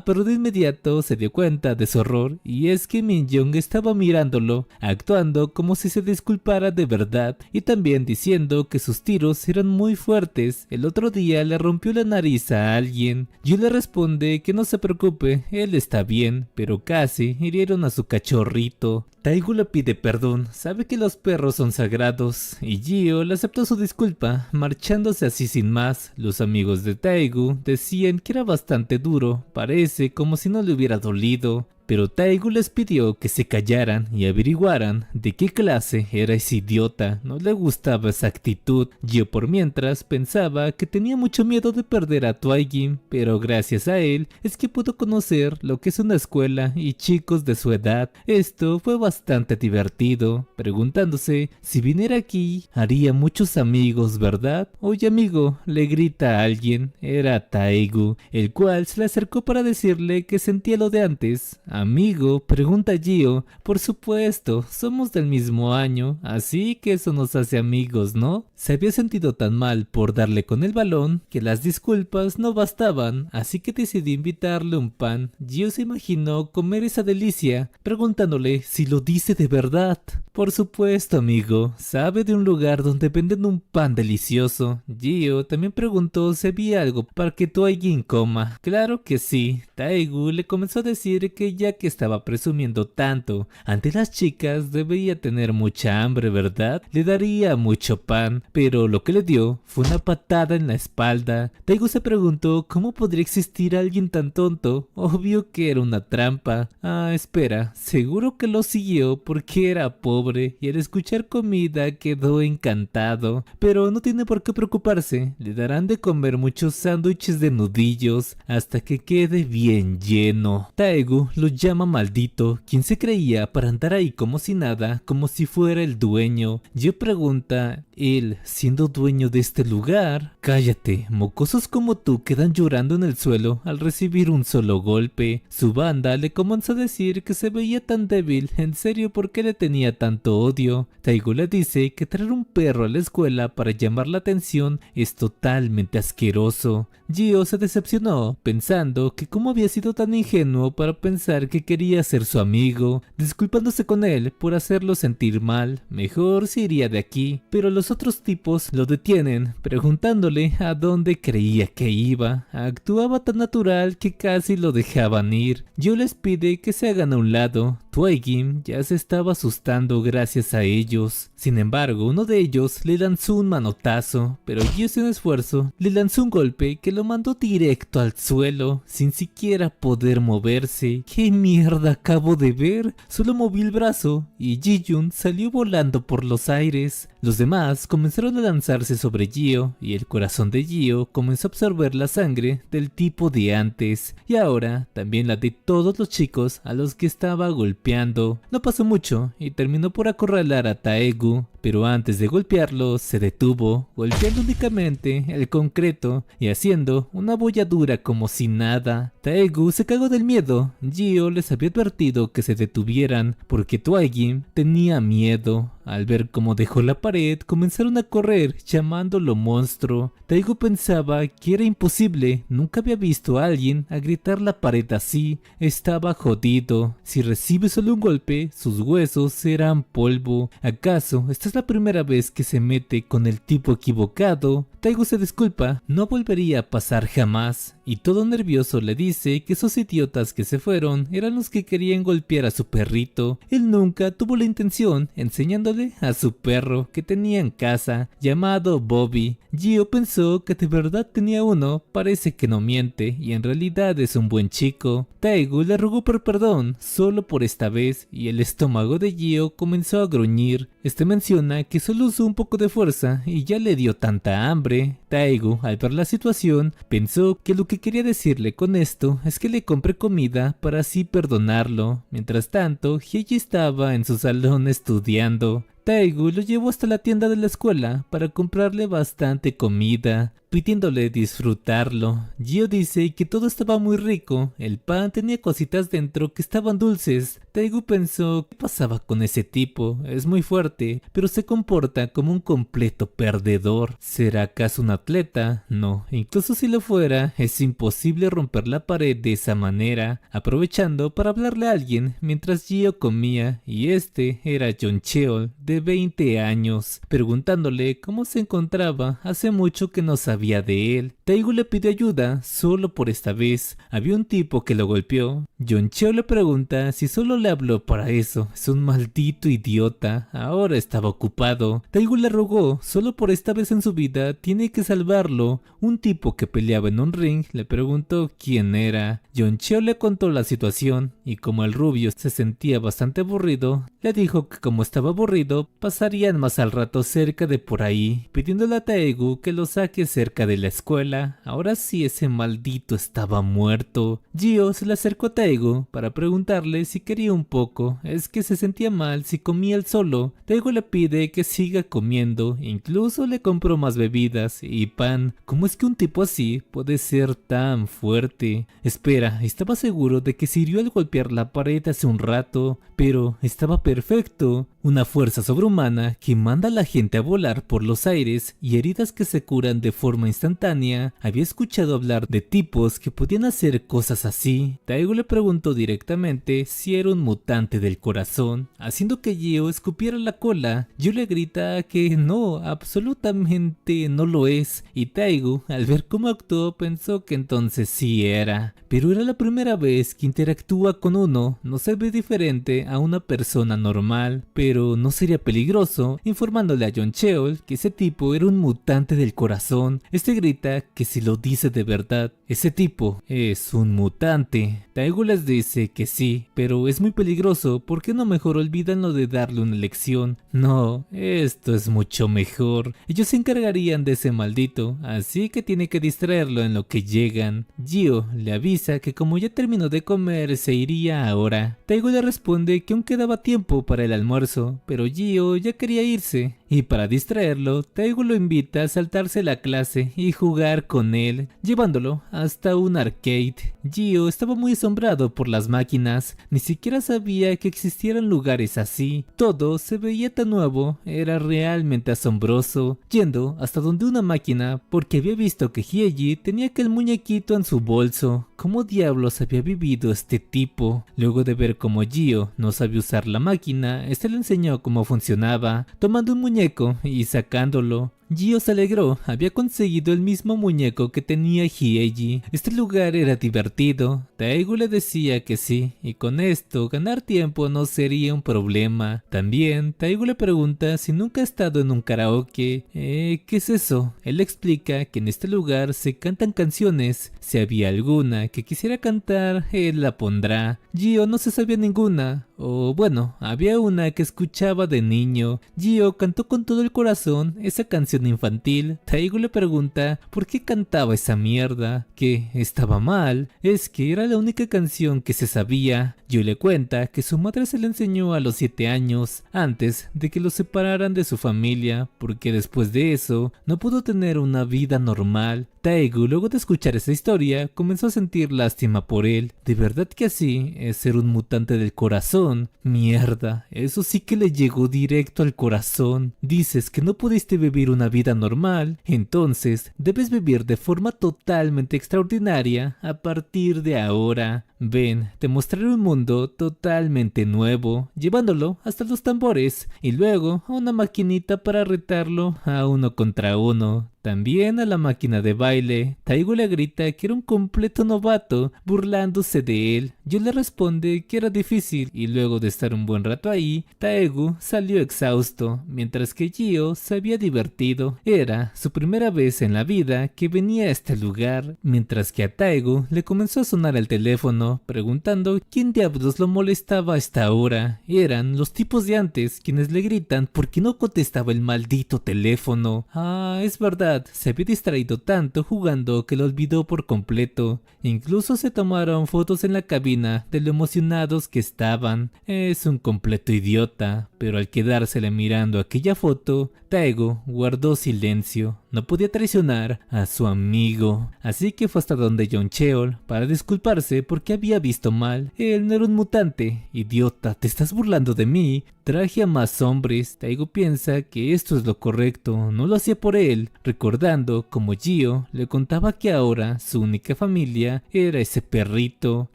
Pero de inmediato se dio cuenta de su horror, y es que Minjeong estaba mirándolo, actuando como si se disculpara de verdad, y también diciendo que sus tiros eran muy fuertes. El otro día le rompió la nariz a alguien. Gio le responde que no se preocupe, él está bien, pero casi hirieron a su cachorrito. Taegu le pide perdón, sabe que los perros son sagrados, y Gio le aceptó su disculpa, marchándose así sin más. Los amigos de Taegu decían que era bastante duro, parece como si no le hubiera dolido. pero Taegu les pidió que se callaran y averiguaran de qué clase era ese idiota. No le gustaba esa actitud. Yo por mientras pensaba que tenía mucho miedo de perder a Twaigim, pero gracias a él es que pudo conocer lo que es una escuela y chicos de su edad. Esto fue bastante divertido, preguntándose si viniera aquí haría muchos amigos, ¿verdad? Oye amigo, le grita a alguien. Era Taegu, el cual se le acercó para decirle que sentía lo de antes. Amigo, pregunta Gio. Por supuesto, somos del mismo año, así que eso nos hace amigos, ¿no? Se había sentido tan mal por darle con el balón que las disculpas no bastaban, así que decidió invitarle un pan. Gio se imaginó comer esa delicia, preguntándole si lo dice de verdad. Por supuesto, amigo, sabe de un lugar donde venden un pan delicioso. Gio también preguntó si había algo para que Twaigim coma. Claro que sí. Taegu le comenzó a decir que ya que estaba presumiendo tanto ante las chicas debía tener mucha hambre, ¿verdad? Le daría mucho pan, pero lo que le dio fue una patada en la espalda. Taegu se preguntó cómo podría existir alguien tan tonto. Obvio que era una trampa. Ah, espera, seguro que lo siguió porque era pobre y al escuchar comida quedó encantado. Pero no tiene por qué preocuparse, le darán de comer muchos sándwiches de nudillos hasta que quede bien lleno. Taegu lo llama maldito, quien se creía para andar ahí como si nada, como si fuera el dueño. Yo pregunta, él siendo dueño de este lugar. Cállate, mocosos como tú quedan llorando en el suelo al recibir un solo golpe. Su banda le comenzó a decir que se veía tan débil, en serio, ¿por qué le tenía tanto odio? Taegu le dice que traer un perro a la escuela para llamar la atención es totalmente asqueroso. Gio se decepcionó, pensando que cómo había sido tan ingenuo para pensar que quería ser su amigo, disculpándose con él por hacerlo sentir mal. Mejor se iría de aquí, pero los otros tipos lo detienen, preguntándole a dónde creía que iba. Actuaba tan natural que casi lo dejaban ir. Gio les pide que se hagan a un lado. Twaigim ya se estaba asustando gracias a ellos. Sin embargo, uno de ellos le lanzó un manotazo, pero Gio sin esfuerzo le lanzó un golpe que lo mandó directo al suelo, sin siquiera poder moverse. ¿Qué mierda acabo de ver? Solo moví el brazo y Ji-Jun salió volando por los aires. Los demás comenzaron a lanzarse sobre Gio y el corazón de Gio comenzó a absorber la sangre del tipo de antes y ahora también la de todos los chicos a los que estaba golpeando. No pasó mucho y terminó por acorralar a Taegu, pero antes de golpearlo se detuvo, golpeando únicamente el concreto y haciendo una bolladura como si nada. Taegu se cagó del miedo. Gio les había advertido que se detuvieran porque Twaigim tenía miedo. Al ver cómo dejó la pared, comenzaron a correr llamándolo monstruo. Taegu pensaba que era imposible, nunca había visto a alguien a gritar la pared así. Estaba jodido. Si recibe solo un golpe, sus huesos serán polvo. ¿Acaso esta es la primera vez que se mete con el tipo equivocado? Taegu se disculpa, no volvería a pasar jamás, y todo nervioso le dice que esos idiotas que se fueron eran los que querían golpear a su perrito. Él nunca tuvo la intención, enseñándole a su perro que tenía en casa, llamado Bobby. Gio pensó que de verdad tenía uno, parece que no miente, y en realidad es un buen chico. Taegu le rogó por perdón, solo por esta vez, y el estómago de Gio comenzó a gruñir. Este menciona que solo usó un poco de fuerza y ya le dio tanta hambre. Taegu, al ver la situación, pensó que lo que quería decirle con esto es que le compre comida para así perdonarlo. Mientras tanto, Hyeji estaba en su salón estudiando. Taegu lo llevó hasta la tienda de la escuela para comprarle bastante comida, pidiéndole disfrutarlo. Gio dice que todo estaba muy rico, el pan tenía cositas dentro que estaban dulces. Taegu pensó, ¿qué pasaba con ese tipo? Es muy fuerte, pero se comporta como un completo perdedor. ¿Será acaso un atleta? No, incluso si lo fuera, es imposible romper la pared de esa manera. Aprovechando para hablarle a alguien mientras Gio comía, y este era John Cheol, de 20 años, preguntándole cómo se encontraba. Hace mucho que no sabía de él. Taegu le pidió ayuda, solo por esta vez. Había un tipo que lo golpeó. Yoncheo le pregunta si solo le habló para eso. Es un maldito idiota. Ahora estaba ocupado. Taegu le rogó, solo por esta vez en su vida tiene que salvarlo. Un tipo que peleaba en un ring le preguntó quién era. Yoncheo le contó la situación y como el rubio se sentía bastante aburrido, le dijo que como estaba aburrido pasarían más al rato cerca de por ahí, pidiéndole a Taegu que lo saque cerca de la escuela. Ahora sí ese maldito estaba muerto. Gio se le acercó a Taegu para preguntarle si quería un poco, es que se sentía mal si comía él solo. Taegu le pide que siga comiendo, incluso le compró más bebidas y pan. ¿Cómo es que un tipo así puede ser tan fuerte? Espera, estaba seguro de que sirvió al golpear la pared hace un rato, pero estaba perfecto. Una fuerza sobrehumana que manda a la gente a volar por los aires y heridas que se curan de forma instantánea. Había escuchado hablar de tipos que podían hacer cosas así. Taegu le preguntó directamente si era un mutante del corazón, haciendo que Gio escupiera la cola. Gio le grita que no, absolutamente no lo es, y Taegu, al ver cómo actuó, pensó que entonces sí era. Pero era la primera vez que interactúa con uno, no se ve diferente a una persona normal, pero no sería peligroso, informándole a Yoncheo que ese tipo era un mutante del corazón. Este grita que si lo dice de verdad, ese tipo es un mutante. Taegu les dice que sí, pero es muy peligroso, ¿por qué no mejor olvidan lo de darle una lección? No, esto es mucho mejor. Ellos se encargarían de ese maldito, así que tiene que distraerlo en lo que llegan. Gio le avisa que como ya terminó de comer se iría ahora. Taegu le responde que aún quedaba tiempo para el almuerzo, pero Gio ya quería irse. Y para distraerlo, Taegu lo invita a saltarse la clase y jugar con él, llevándolo hasta un arcade. Gio estaba muy asombrado por las máquinas, ni siquiera sabía que existieran lugares así. Todo se veía tan nuevo, era realmente asombroso, yendo hasta donde una máquina porque había visto que Hyeji tenía aquel muñequito en su bolso. ¿Cómo diablos había vivido este tipo? Luego de ver cómo Gio no sabía usar la máquina, este le enseñó cómo funcionaba, tomando un muñeco y sacándolo. Gio se alegró, había conseguido el mismo muñeco que tenía Hyeji. Este lugar era divertido. Taegu le decía que sí, y con esto ganar tiempo no sería un problema. También Taegu le pregunta si nunca ha estado en un karaoke. ¿Qué es eso? Él explica que en este lugar se cantan canciones. Si había alguna que quisiera cantar, él la pondrá. Gio no se sabía ninguna. O bueno, había una que escuchaba de niño. Gio cantó con todo el corazón esa canción infantil. Taegu le pregunta por qué cantaba esa mierda, que estaba mal, es que era la única canción que se sabía. Gio le cuenta que su madre se la enseñó a los 7 años, antes de que lo separaran de su familia, porque después de eso no pudo tener una vida normal. Taegu, luego de escuchar esa historia, comenzó a sentir lástima por él. ¿De verdad que así es ser un mutante del corazón? Mierda, eso sí que le llegó directo al corazón. Dices que no pudiste vivir una vida normal, entonces debes vivir de forma totalmente extraordinaria a partir de ahora. Ven, te mostraré un mundo totalmente nuevo, llevándolo hasta los tambores y luego a una maquinita para retarlo a uno contra uno. También a la máquina de baile. Taegu le grita que era un completo novato, burlándose de él. Yo le responde que era difícil y luego de estar un buen rato ahí, Taegu salió exhausto, mientras que Gio se había divertido. Era su primera vez en la vida que venía a este lugar, mientras que a Taegu le comenzó a sonar el teléfono, preguntando quién diablos lo molestaba a esta hora. Eran los tipos de antes quienes le gritan porque no contestaba el maldito teléfono. Ah, es verdad. Se había distraído tanto jugando que lo olvidó por completo. Incluso se tomaron fotos en la cabina de lo emocionados que estaban. Es un completo idiota, pero al quedársele mirando aquella foto, Taegu guardó silencio. No podía traicionar a su amigo, así que fue hasta donde Yoncheo para disculparse porque había visto mal. Él no era un mutante. Idiota, ¿te estás burlando de mí? Traje a más hombres. Taegu piensa que esto es lo correcto, no lo hacía por él, recordando como Gio le contaba que ahora su única familia era ese perrito.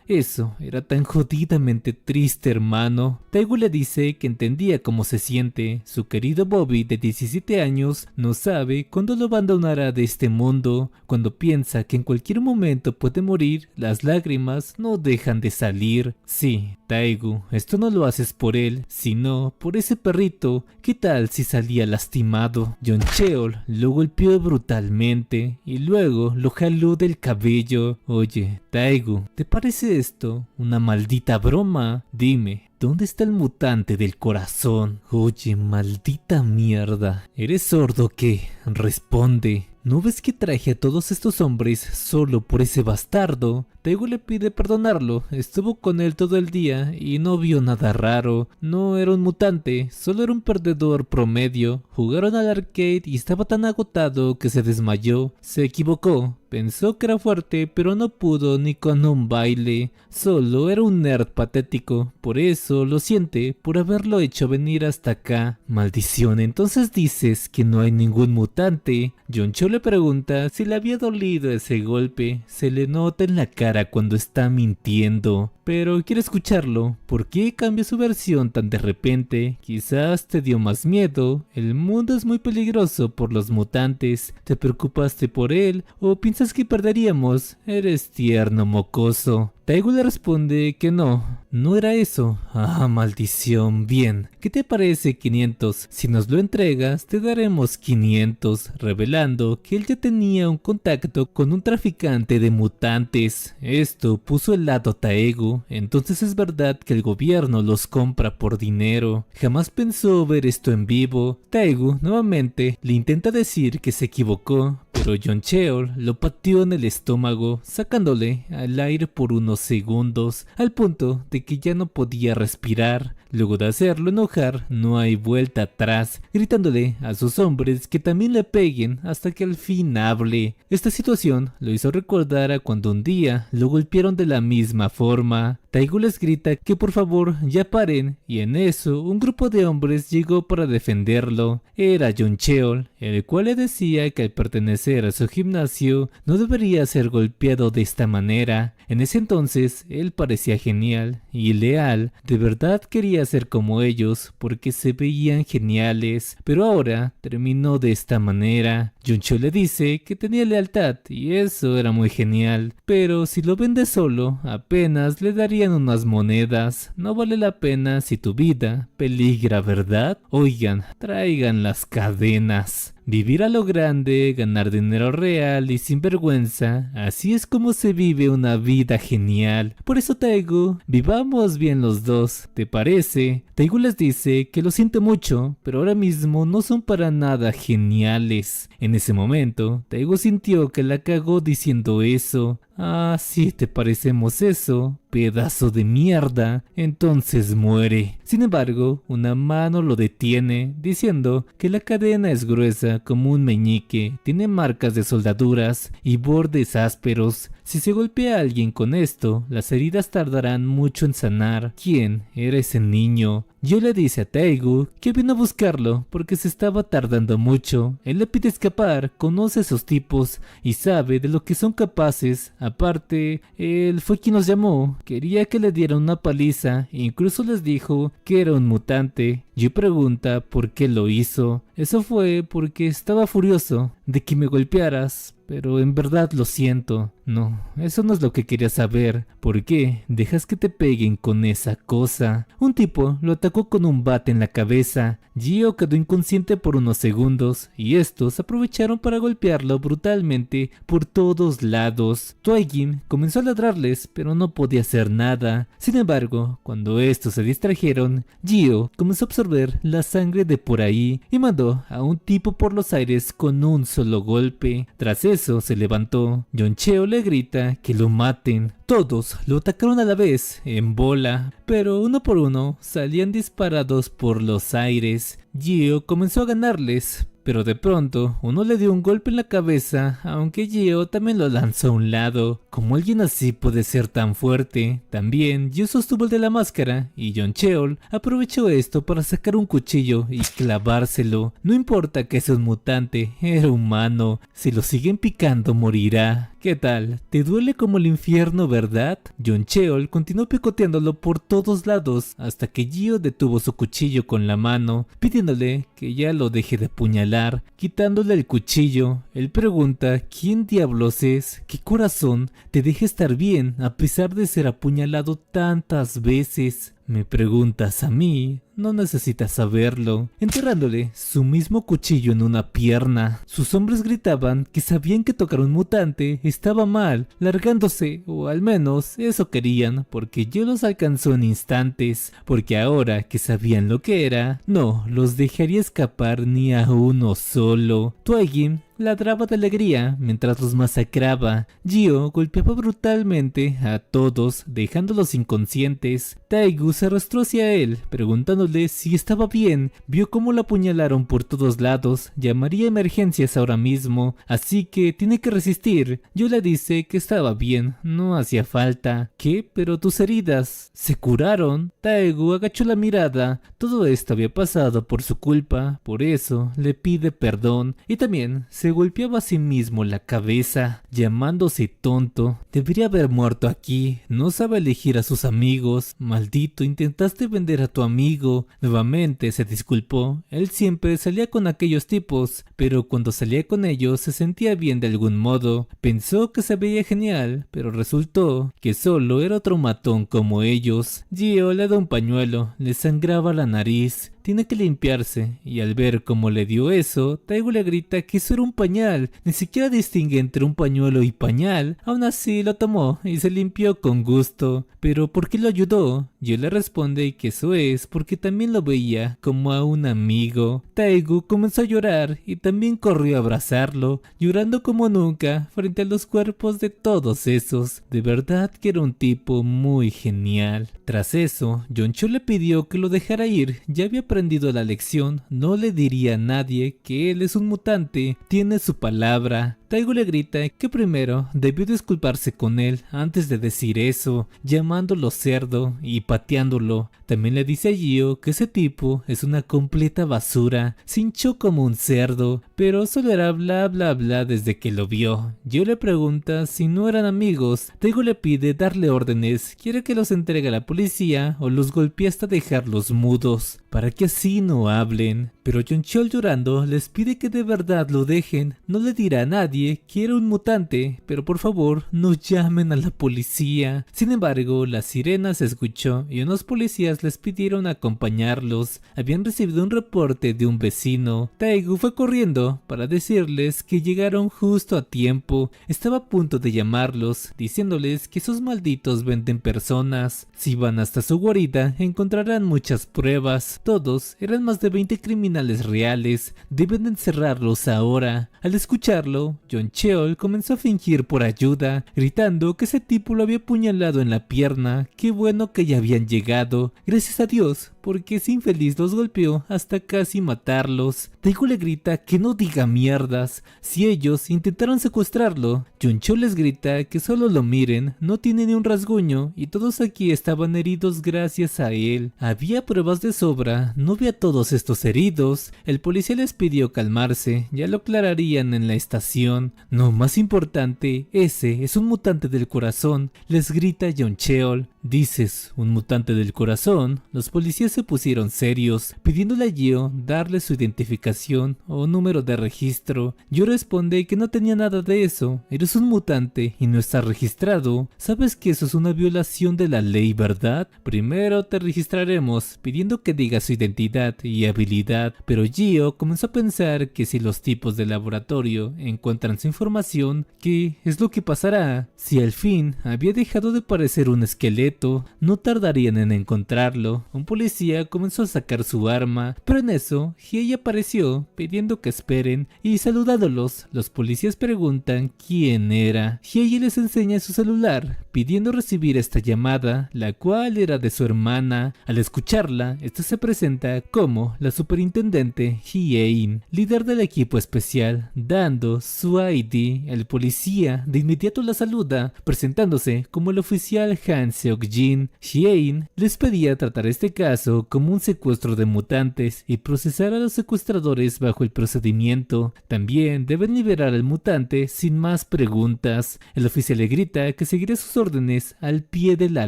Eso era tan jodidamente triste, hermano. Taegu le dice que entendía cómo se siente. Su querido Bobby de 17 años no sabe cuándo lo lo abandonará de este mundo. Cuando piensa que en cualquier momento puede morir, las lágrimas no dejan de salir. Sí, Taegu, esto no lo haces por él, sino por ese perrito. ¿Qué tal si salía lastimado? John Cheol lo golpeó brutalmente y luego lo jaló del cabello. Oye, Taegu, ¿te parece esto una maldita broma? Dime, ¿dónde está el mutante del corazón? Oye, maldita mierda. ¿Eres sordo o qué? Responde. ¿No ves que traje a todos estos hombres solo por ese bastardo? Taegu le pide perdonarlo, estuvo con él todo el día y no vio nada raro. No era un mutante, solo era un perdedor promedio. Jugaron al arcade y estaba tan agotado que se desmayó. Se equivocó, pensó que era fuerte pero no pudo ni con un baile. Solo era un nerd patético, por eso lo siente por haberlo hecho venir hasta acá. Maldición, entonces dices que no hay ningún mutante. Yoncho le pregunta si le había dolido ese golpe. Se le nota en la cara cuando está mintiendo, pero quiere escucharlo. ¿Por qué cambia su versión tan de repente? Quizás te dio más miedo. El mundo es muy peligroso por los mutantes. ¿Te preocupaste por él o piensas que perderíamos? Eres tierno, mocoso. Taegu le responde que no era eso. Ah, maldición. Bien, ¿qué te parece 500? Si nos lo entregas, te daremos 500, revelando que él ya tenía un contacto con un traficante de mutantes. Esto puso el lado Taegu. Entonces es verdad que el gobierno los compra por dinero. Jamás pensó ver esto en vivo. Taegu nuevamente le intenta decir que se equivocó, pero John Cheol lo pateó en el estómago, sacándole al aire por unos segundos, al punto de que ya no podía respirar. Luego de hacerlo enojar, no hay vuelta atrás, gritándole a sus hombres que también le peguen hasta que al fin hable. Esta situación lo hizo recordar a cuando un día lo golpearon de la misma forma. Taegu les grita que por favor ya paren, y en eso un grupo de hombres llegó para defenderlo. Era John Cheol, el cual le decía que al pertenecer a su gimnasio no debería ser golpeado de esta manera. En ese entonces él parecía genial y leal, de verdad quería ser como ellos porque se veían geniales, pero ahora terminó de esta manera. Juncho le dice que tenía lealtad y eso era muy genial, pero si lo vende solo apenas le darían unas monedas. No vale la pena si tu vida peligra, ¿verdad? Oigan, traigan las cadenas. Vivir a lo grande, ganar dinero real y sin vergüenza, así es como se vive una vida genial. Por eso Taegu, vivamos bien los dos, ¿te parece? Taegu les dice que lo siente mucho, pero ahora mismo no son para nada geniales. En ese momento, Taegu sintió que la cagó diciendo eso. Ah, sí, ¿te parecemos eso? Pedazo de mierda. Entonces muere. Sin embargo, una mano lo detiene, diciendo que la cadena es gruesa como un meñique, tiene marcas de soldaduras y bordes ásperos. Si se golpea a alguien con esto, las heridas tardarán mucho en sanar. ¿Quién era ese niño? Yo le dice a Taegu que vino a buscarlo porque se estaba tardando mucho. Él le pide escapar, conoce a esos tipos y sabe de lo que son capaces. Aparte, él fue quien los llamó. Quería que le dieran una paliza e incluso les dijo que era un mutante. Yo pregunta por qué lo hizo. Eso fue porque estaba furioso de que me golpearas. Pero en verdad lo siento. No, eso no es lo que quería saber. ¿Por qué dejas que te peguen con esa cosa? Un tipo lo atacó con un bate en la cabeza. Gio quedó inconsciente por unos segundos y estos aprovecharon para golpearlo brutalmente por todos lados. Toegin comenzó a ladrarles, pero no podía hacer nada. Sin embargo, cuando estos se distrajeron, Gio comenzó a absorber la sangre de por ahí y mandó a un tipo por los aires con un solo golpe. Tras eso se levantó. Yoncheo le grita que lo maten. Todos lo atacaron a la vez, en bola, pero uno por uno salían disparados por los aires. Gio comenzó a ganarles, pero de pronto uno le dio un golpe en la cabeza, aunque Gio también lo lanzó a un lado. ¿Cómo alguien así puede ser tan fuerte? También Gio sostuvo el de la máscara y John Cheol aprovechó esto para sacar un cuchillo y clavárselo. No importa que sea un mutante, era humano. Si lo siguen picando morirá. ¿Qué tal? ¿Te duele como el infierno, verdad? John Cheol continuó picoteándolo por todos lados hasta que Gio detuvo su cuchillo con la mano, pidiéndole que ya lo deje de apuñalar. Quitándole el cuchillo, él pregunta quién diablos es, qué corazón te deja estar bien a pesar de ser apuñalado tantas veces. ¿Me preguntas a mí? No necesitas saberlo. Enterrándole su mismo cuchillo en una pierna. Sus hombres gritaban que sabían que tocar un mutante estaba mal, largándose, o al menos eso querían, porque yo los alcanzó en instantes, porque ahora que sabían lo que era, no los dejaría escapar ni a uno solo. Twiggy ladraba de alegría mientras los masacraba. Gio golpeaba brutalmente a todos, dejándolos inconscientes. Taegu se arrastró hacia él, preguntándole si estaba bien. Vio cómo lo apuñalaron por todos lados. Llamaría a emergencias ahora mismo, así que tiene que resistir. Yo le dice que estaba bien, no hacía falta. ¿Qué? ¿Pero tus heridas se curaron? Taegu agachó la mirada. Todo esto había pasado por su culpa, por eso le pide perdón. Y también se golpeaba a sí mismo la cabeza, llamándose tonto. Debería haber muerto aquí, no sabe elegir a sus amigos. Maldito, intentaste vender a tu amigo. Nuevamente se disculpó. Él siempre salía con aquellos tipos, pero cuando salía con ellos se sentía bien de algún modo. Pensó que se veía genial, pero resultó que solo era otro matón como ellos. Gio le da un pañuelo, le sangraba la nariz. Tiene que limpiarse, y al ver cómo le dio eso, Taegu le grita que eso era un pañal. Ni siquiera distingue entre un pañuelo y pañal. Aún así lo tomó y se limpió con gusto. ¿Pero por qué lo ayudó? Yo le responde que eso es porque también lo veía como a un amigo. Taegu comenzó a llorar y también corrió a abrazarlo, llorando como nunca frente a los cuerpos de todos esos. De verdad que era un tipo muy genial. Tras eso, John Cho le pidió que lo dejara ir. Ya había aprendido la lección, no le diría a nadie que él es un mutante, tiene su palabra. Taegu le grita que primero debió disculparse con él antes de decir eso, llamándolo cerdo y pateándolo. También le dice a Gio que ese tipo es una completa basura, se hinchó como un cerdo, pero solo era bla bla bla desde que lo vio. Gio le pregunta si no eran amigos. Taegu le pide darle órdenes, quiere que los entregue a la policía o los golpee hasta dejarlos mudos, para que así no hablen. Pero John Cho llorando les pide que de verdad lo dejen, no le dirá a nadie que era un mutante, pero por favor no llamen a la policía. Sin embargo, la sirena se escuchó y unos policías les pidieron acompañarlos. Habían recibido un reporte de un vecino. Taegu fue corriendo para decirles que llegaron justo a tiempo. Estaba a punto de llamarlos, diciéndoles que esos malditos venden personas. Si van hasta su guarida encontrarán muchas pruebas. Todos eran más de 20 criminales reales, deben encerrarlos ahora. Al escucharlo, John Cheol comenzó a fingir por ayuda, gritando que ese tipo lo había apuñalado en la pierna. Qué bueno que ya habían llegado, gracias a Dios, porque ese infeliz los golpeó hasta casi matarlos. Taegu le grita que no diga mierdas, si ellos intentaron secuestrarlo. John Cho les grita que solo lo miren, no tiene ni un rasguño y todos aquí estaban heridos gracias a él. Había pruebas de sobra, no vi a todos estos heridos. El policía les pidió calmarse, ya lo aclararían en la estación. No, más importante, ese es un mutante del corazón, les grita John Cheol. ¿Dices un mutante del corazón? Los policías se pusieron serios, pidiéndole a Gio darle su identificación o número de registro. Gio responde que no tenía nada de eso. Eres un mutante y no estás registrado. Sabes que eso es una violación de la ley, ¿verdad? Primero te registraremos pidiendo que digas su identidad y habilidad. Pero Gio comenzó a pensar que si los tipos del laboratorio encuentran su información, ¿qué es lo que pasará? Si al fin había dejado de parecer un esqueleto, no tardarían en encontrarlo. Un policía comenzó a sacar su arma, pero en eso Hiei apareció pidiendo que esperen y saludándolos. Los policías preguntan quién era. Hiei les enseña su celular, pidiendo recibir esta llamada, la cual era de su hermana. Al escucharla, esta se presenta como la superintendente Hye-in, líder del equipo especial, dando su ID. El policía de inmediato la saluda, presentándose como el oficial Han Seok-jin. Hye-in les pedía tratar este caso como un secuestro de mutantes y procesar a los secuestradores bajo el procedimiento. También deben liberar al mutante sin más preguntas. El oficial le grita que seguirá sus órdenes al pie de la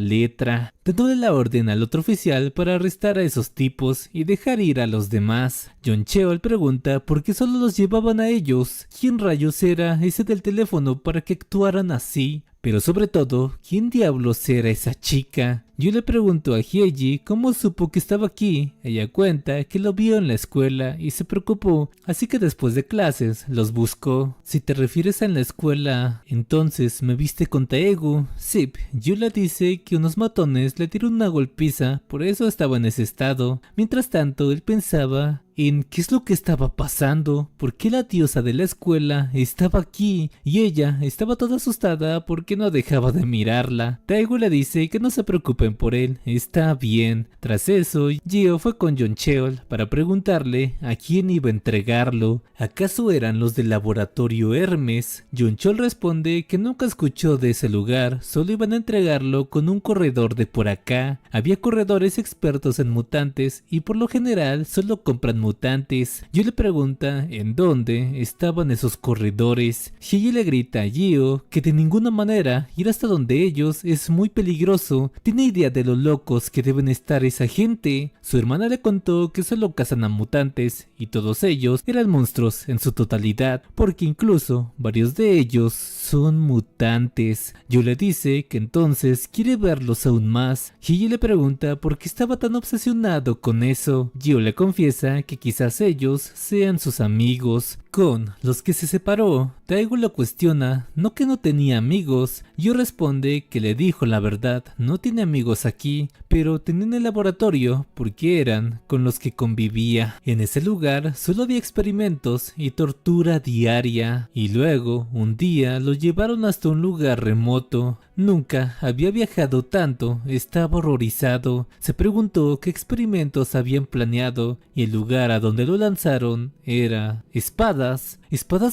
letra, dándole la orden al otro oficial para arrestar a esos tipos y dejar ir a los demás. John Cheol pregunta por qué solo los llevaban a ellos. ¿Quién rayos era ese del teléfono para que actuaran así? Pero sobre todo, ¿quién diablos era esa chica? Yo le pregunto a Hye-ji cómo supo que estaba aquí. Ella cuenta que lo vio en la escuela y se preocupó, así que después de clases los buscó. Si te refieres a en la escuela, entonces me viste con Taegu. Sí, Yula dice que unos matones le dieron una golpiza, por eso estaba en ese estado. Mientras tanto, él pensaba en qué es lo que estaba pasando, por qué la diosa de la escuela estaba aquí y ella estaba toda asustada porque no dejaba de mirarla. Taegu le dice que no se preocupen por él, está bien. Tras eso, Gio fue con John Cheol para preguntarle a quién iba a entregarlo. ¿Acaso eran los del laboratorio Hermes? John Cheol responde que nunca escuchó de ese lugar, solo iban a entregarlo con un corredor de por acá. Había corredores expertos en mutantes y por lo general solo compran mutantes. Yo le pregunta en dónde estaban esos corredores. Hye le grita a Gio que de ninguna manera ir hasta donde ellos es muy peligroso. Tiene idea de lo locos que deben estar esa gente. Su hermana le contó que solo cazan a mutantes y todos ellos eran monstruos en su totalidad, porque incluso varios de ellos son mutantes. Yo le dice que entonces quiere verlos aún más. Hye le pregunta por qué estaba tan obsesionado con eso. Gio le confiesa que quizás ellos sean sus amigos con los que se separó. Taegu lo cuestiona, no que no tenía amigos. Gio responde que le dijo la verdad, no tiene amigos aquí, pero tenía en el laboratorio porque eran con los que convivía. En ese lugar solo había experimentos y tortura diaria. Y luego, un día lo llevaron hasta un lugar remoto. Nunca había viajado tanto, estaba horrorizado. Se preguntó qué experimentos habían planeado y el lugar a donde lo lanzaron era espadas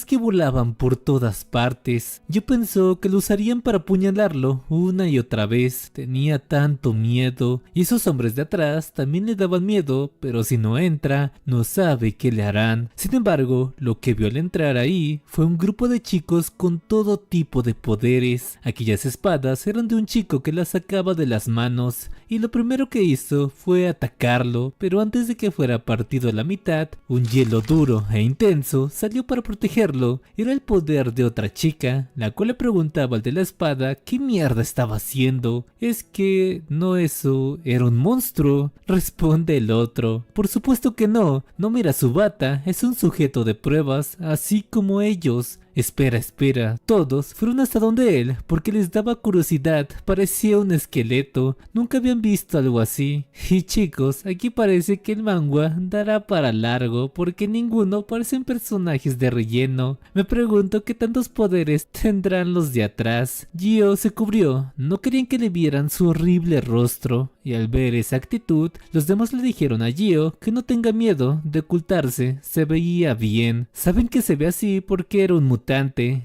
que volaban por todas partes. Yo pensó que lo usarían para apuñalarlo una y otra vez. Tenía tanto miedo y esos hombres de atrás también le daban miedo, pero si no entra, no sabe qué le harán. Sin embargo, lo que vio al entrar ahí fue un grupo de chicos con todo tipo de poderes. Aquellas espadas eran de un chico que las sacaba de las manos y lo primero que hizo fue atacarlo, pero antes de que fuera partido a la mitad, un hielo duro e intenso salió para protegerlo. Era el poder de otra chica, la cual le preguntaba al de la espada qué mierda estaba haciendo. Es que no, eso era un monstruo, responde el otro. Por supuesto que no mira su bata, es un sujeto de pruebas, así como ellos. Espera, todos fueron hasta donde él porque les daba curiosidad, parecía un esqueleto, nunca habían visto algo así. Y chicos, aquí parece que el manga dará para largo porque ninguno parecen personajes de relleno. Me pregunto qué tantos poderes tendrán los de atrás. Gio se cubrió, no querían que le vieran su horrible rostro, y al ver esa actitud, los demás le dijeron a Gio que no tenga miedo de ocultarse, se veía bien. Saben que se ve así porque era un mutante.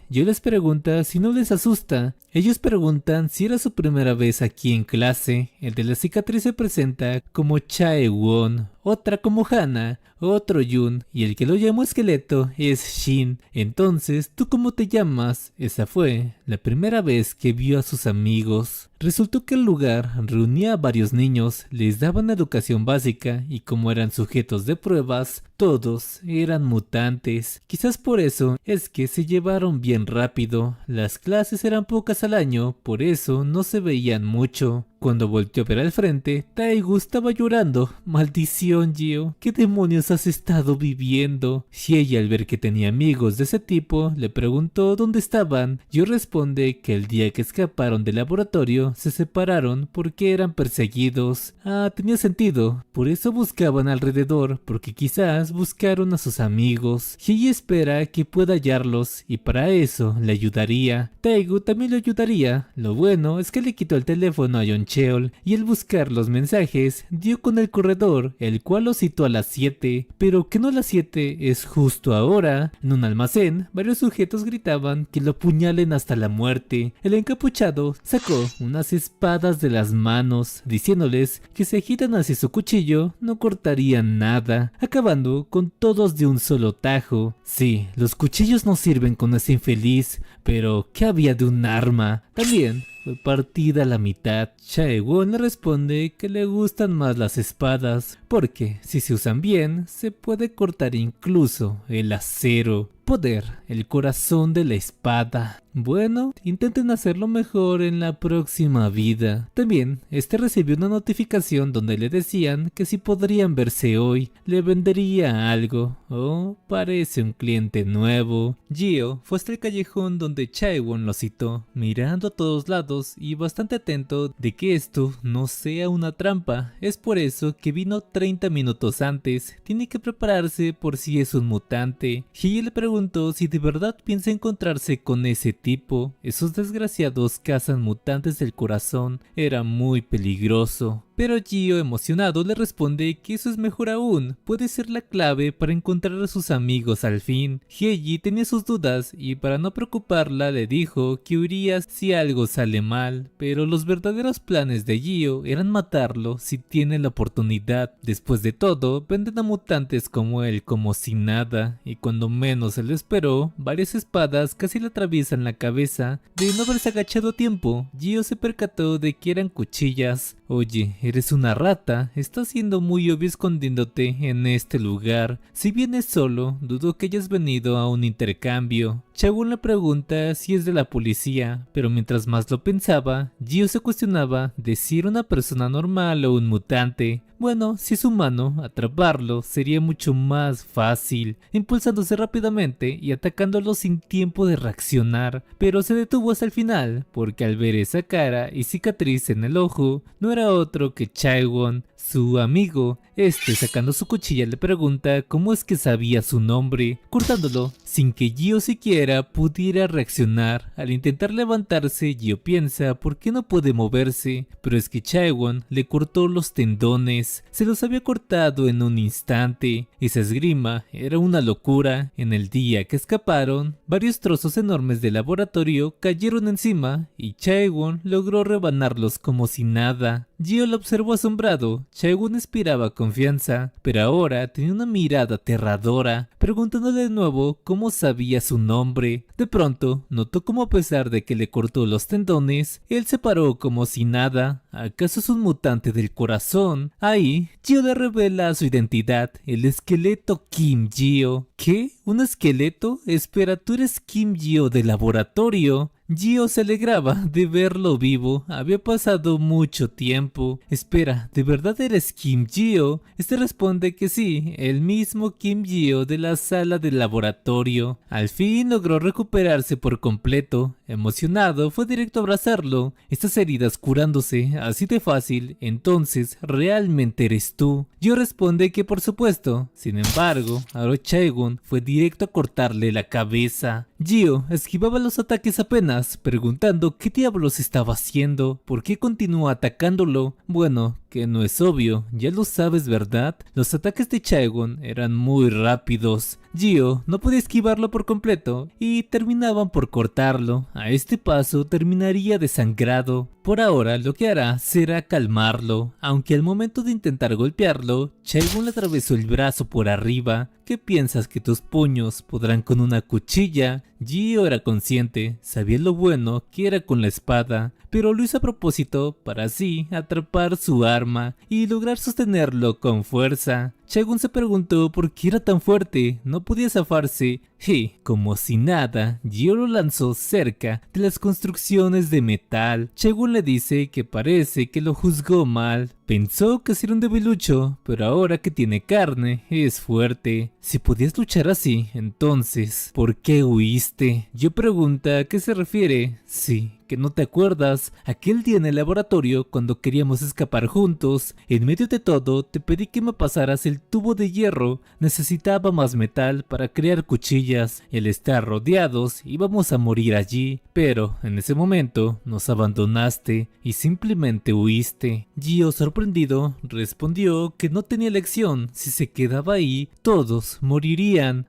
Yo les pregunta si no les asusta. Ellos preguntan si era su primera vez aquí en clase. El de la cicatriz se presenta como Chae-won, otra como Hana, otro Yun, y el que lo llamó esqueleto es Shin. Entonces, ¿tú cómo te llamas? Esa fue la primera vez que vio a sus amigos. Resultó que el lugar reunía a varios niños, les daban educación básica y como eran sujetos de pruebas, todos eran mutantes. Quizás por eso es que se llevaron bien rápido. Las clases eran pocas al año, por eso no se veían mucho. Cuando volteó a ver al frente, Taegu estaba llorando. Maldición, Gio, ¿qué demonios has estado viviendo? Hiei, al ver que tenía amigos de ese tipo, le preguntó dónde estaban. Gio responde que el día que escaparon del laboratorio se separaron porque eran perseguidos. Ah, tenía sentido, por eso buscaban alrededor, porque quizás buscaron a sus amigos. Hiei espera que pueda hallarlos y para eso le ayudaría. Taegu también le ayudaría. Lo bueno es que le quitó el teléfono a Yoncheol y al buscar los mensajes dio con el corredor, el cual lo citó a las 7, pero que no las 7 es justo ahora. En un almacén, varios sujetos gritaban que lo apuñalen hasta la muerte. El encapuchado sacó unas espadas de las manos, diciéndoles que si agitan hacia su cuchillo no cortarían nada, acabando con todos de un solo tajo. Sí, los cuchillos no sirven con ese infeliz, pero ¿qué había de un arma? También fue partida a la mitad. Chaewon le responde que le gustan más las espadas, porque si se usan bien, se puede cortar incluso el acero. Poder, el corazón de la espada. Bueno, intenten hacerlo mejor en la próxima vida. También, recibió una notificación donde le decían que si podrían verse hoy, le vendería algo. Oh, parece un cliente nuevo. Gio fue hasta el callejón donde Chaewon lo citó, mirando a todos lados y bastante atento de que esto no sea una trampa. Es por eso que vino 30 minutos antes. Tiene que prepararse por si es un mutante. Hiei le preguntó si de verdad piensa encontrarse con ese tipo. Esos desgraciados cazan mutantes del corazón. Era muy peligroso. Pero Gio, emocionado, le responde que eso es mejor aún, puede ser la clave para encontrar a sus amigos al fin. Hiei tenía sus dudas y para no preocuparla le dijo que huiría si algo sale mal, pero los verdaderos planes de Gio eran matarlo si tiene la oportunidad. Después de todo, venden a mutantes como él como si nada, y cuando menos se lo esperó, varias espadas casi le atraviesan la cabeza. De no haberse agachado a tiempo, Gio se percató de que eran cuchillas. Oye, eres una rata, estás siendo muy obvio escondiéndote en este lugar. Si vienes solo, dudo que hayas venido a un intercambio. Chaewon le pregunta si es de la policía, pero mientras más lo pensaba, Gio se cuestionaba de si era una persona normal o un mutante. Bueno, si es humano, atraparlo sería mucho más fácil, impulsándose rápidamente y atacándolo sin tiempo de reaccionar, pero se detuvo hasta el final, porque al ver esa cara y cicatriz en el ojo, no era otro que Chaewon, su amigo. Sacando su cuchilla le pregunta cómo es que sabía su nombre, cortándolo sin que Gio siquiera pudiera reaccionar. Al intentar levantarse, Gio piensa por qué no puede moverse, pero es que Chaewon le cortó los tendones, se los había cortado en un instante. Esa esgrima era una locura. En el día que escaparon, varios trozos enormes del laboratorio cayeron encima y Chaewon logró rebanarlos como si nada. Gio lo observó asombrado. Chaewon inspiraba confianza, pero ahora tenía una mirada aterradora, preguntándole de nuevo cómo sabía su nombre. De pronto, notó cómo a pesar de que le cortó los tendones, él se paró como si nada. ¿Acaso es un mutante del corazón? Ahí, Gio le revela su identidad, el esqueleto Kim Gio. ¿Qué? ¿Un esqueleto? Espera, ¿tú eres Kim Gio del laboratorio? Gio se alegraba de verlo vivo, había pasado mucho tiempo. Espera, ¿de verdad eres Kim Gio? Responde que sí, el mismo Kim Gio de la sala del laboratorio. Al fin logró recuperarse por completo. Emocionado, fue directo a abrazarlo. Estas heridas curándose así de fácil, entonces realmente eres tú. Gio responde que por supuesto. Sin embargo, ahora Chaewon fue directo a cortarle la cabeza. Gio esquivaba los ataques apenas, preguntando qué diablos estaba haciendo, por qué continúa atacándolo. Bueno, que no es obvio, ya lo sabes, ¿verdad? Los ataques de Chaewon eran muy rápidos. Gio no podía esquivarlo por completo y terminaban por cortarlo. A este paso terminaría desangrado. Por ahora lo que hará será calmarlo, aunque al momento de intentar golpearlo, Chaewon le atravesó el brazo por arriba, qué piensas que tus puños podrán con una cuchilla? Gio era consciente, sabía lo bueno que era con la espada, pero lo hizo a propósito para así atrapar su arma y lograr sostenerlo con fuerza. Chae-gun se preguntó por qué era tan fuerte, no podía zafarse, y, como si nada, Gio lo lanzó cerca de las construcciones de metal. Chae-gun le dice que parece que lo juzgó mal. Pensó que era un debilucho, pero ahora que tiene carne, es fuerte. Si podías luchar así, entonces, ¿por qué huiste? Gio pregunta a qué se refiere. Sí, que no te acuerdas, aquel día en el laboratorio cuando queríamos escapar juntos, en medio de todo te pedí que me pasaras el tubo de hierro, necesitaba más metal para crear cuchillas, y al estar rodeados íbamos a morir allí, pero en ese momento nos abandonaste y simplemente huiste. Gio, sorprendido, respondió que no tenía elección, si se quedaba ahí, todos morirían.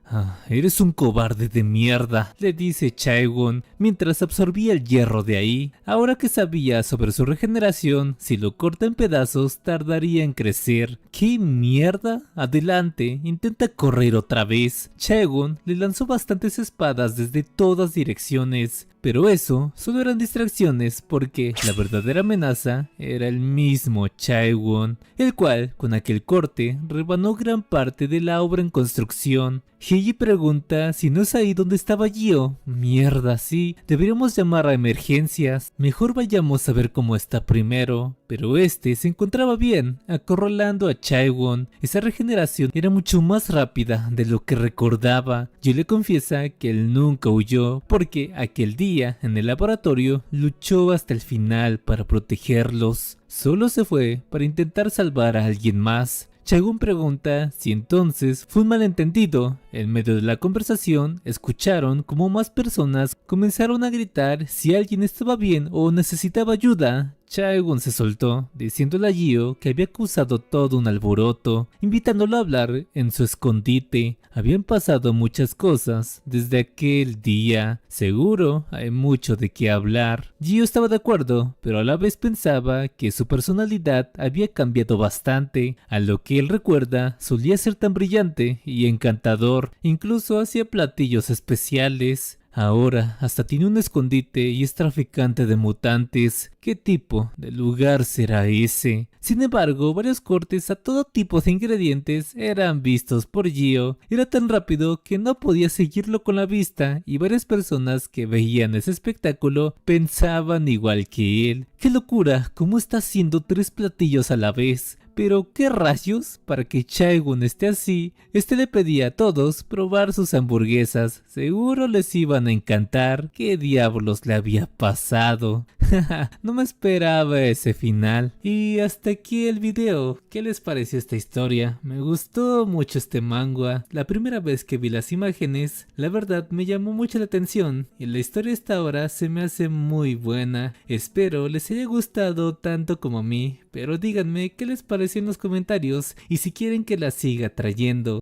Eres un cobarde de mierda, le dice Chae-gun mientras absorbía el hierro de ahí. Ahora que sabía sobre su regeneración, si lo corta en pedazos tardaría en crecer. ¿Qué mierda? Adelante, intenta correr otra vez. Chae-gun le lanzó bastantes espadas desde todas direcciones, pero eso solo eran distracciones porque la verdadera amenaza era el mismo Chae-gun, el cual con aquel corte rebanó gran parte de la obra en construcción. Heiji pregunta si no es ahí donde estaba Gio. Mierda, sí, deberíamos llamar a emergencias. Mejor vayamos a ver cómo está primero. Pero este se encontraba bien, acorralando a Chae-gun. Esa regeneración era mucho más rápida de lo que recordaba. Gio le confiesa que él nunca huyó porque aquel día en el laboratorio luchó hasta el final para protegerlos. Solo se fue para intentar salvar a alguien más. Chae-gun pregunta si entonces fue un malentendido. En medio de la conversación, escucharon como más personas comenzaron a gritar si alguien estaba bien o necesitaba ayuda. Chae-gun se soltó, diciéndole a Gio que había causado todo un alboroto, invitándolo a hablar en su escondite. Habían pasado muchas cosas desde aquel día. Seguro hay mucho de qué hablar. Gio estaba de acuerdo, pero a la vez pensaba que su personalidad había cambiado bastante. A lo que él recuerda, solía ser tan brillante y encantador, incluso hacía platillos especiales. Ahora hasta tiene un escondite y es traficante de mutantes. ¿Qué tipo de lugar será ese? Sin embargo, varios cortes a todo tipo de ingredientes eran vistos por Gio. Era tan rápido que no podía seguirlo con la vista y varias personas que veían ese espectáculo pensaban igual que él. ¡Qué locura! ¿Cómo está haciendo 3 platillos a la vez? Pero ¿qué rayos? Para que Chae-gun esté así, le pedía a todos probar sus hamburguesas. Seguro les iban a encantar. ¿Qué diablos le había pasado? No me esperaba ese final. Y hasta aquí el video. ¿Qué les pareció esta historia? Me gustó mucho este manga. La primera vez que vi las imágenes, la verdad me llamó mucho la atención. Y la historia hasta ahora se me hace muy buena. Espero les haya gustado tanto como a mí. Pero díganme qué les pareció en los comentarios y si quieren que la siga trayendo.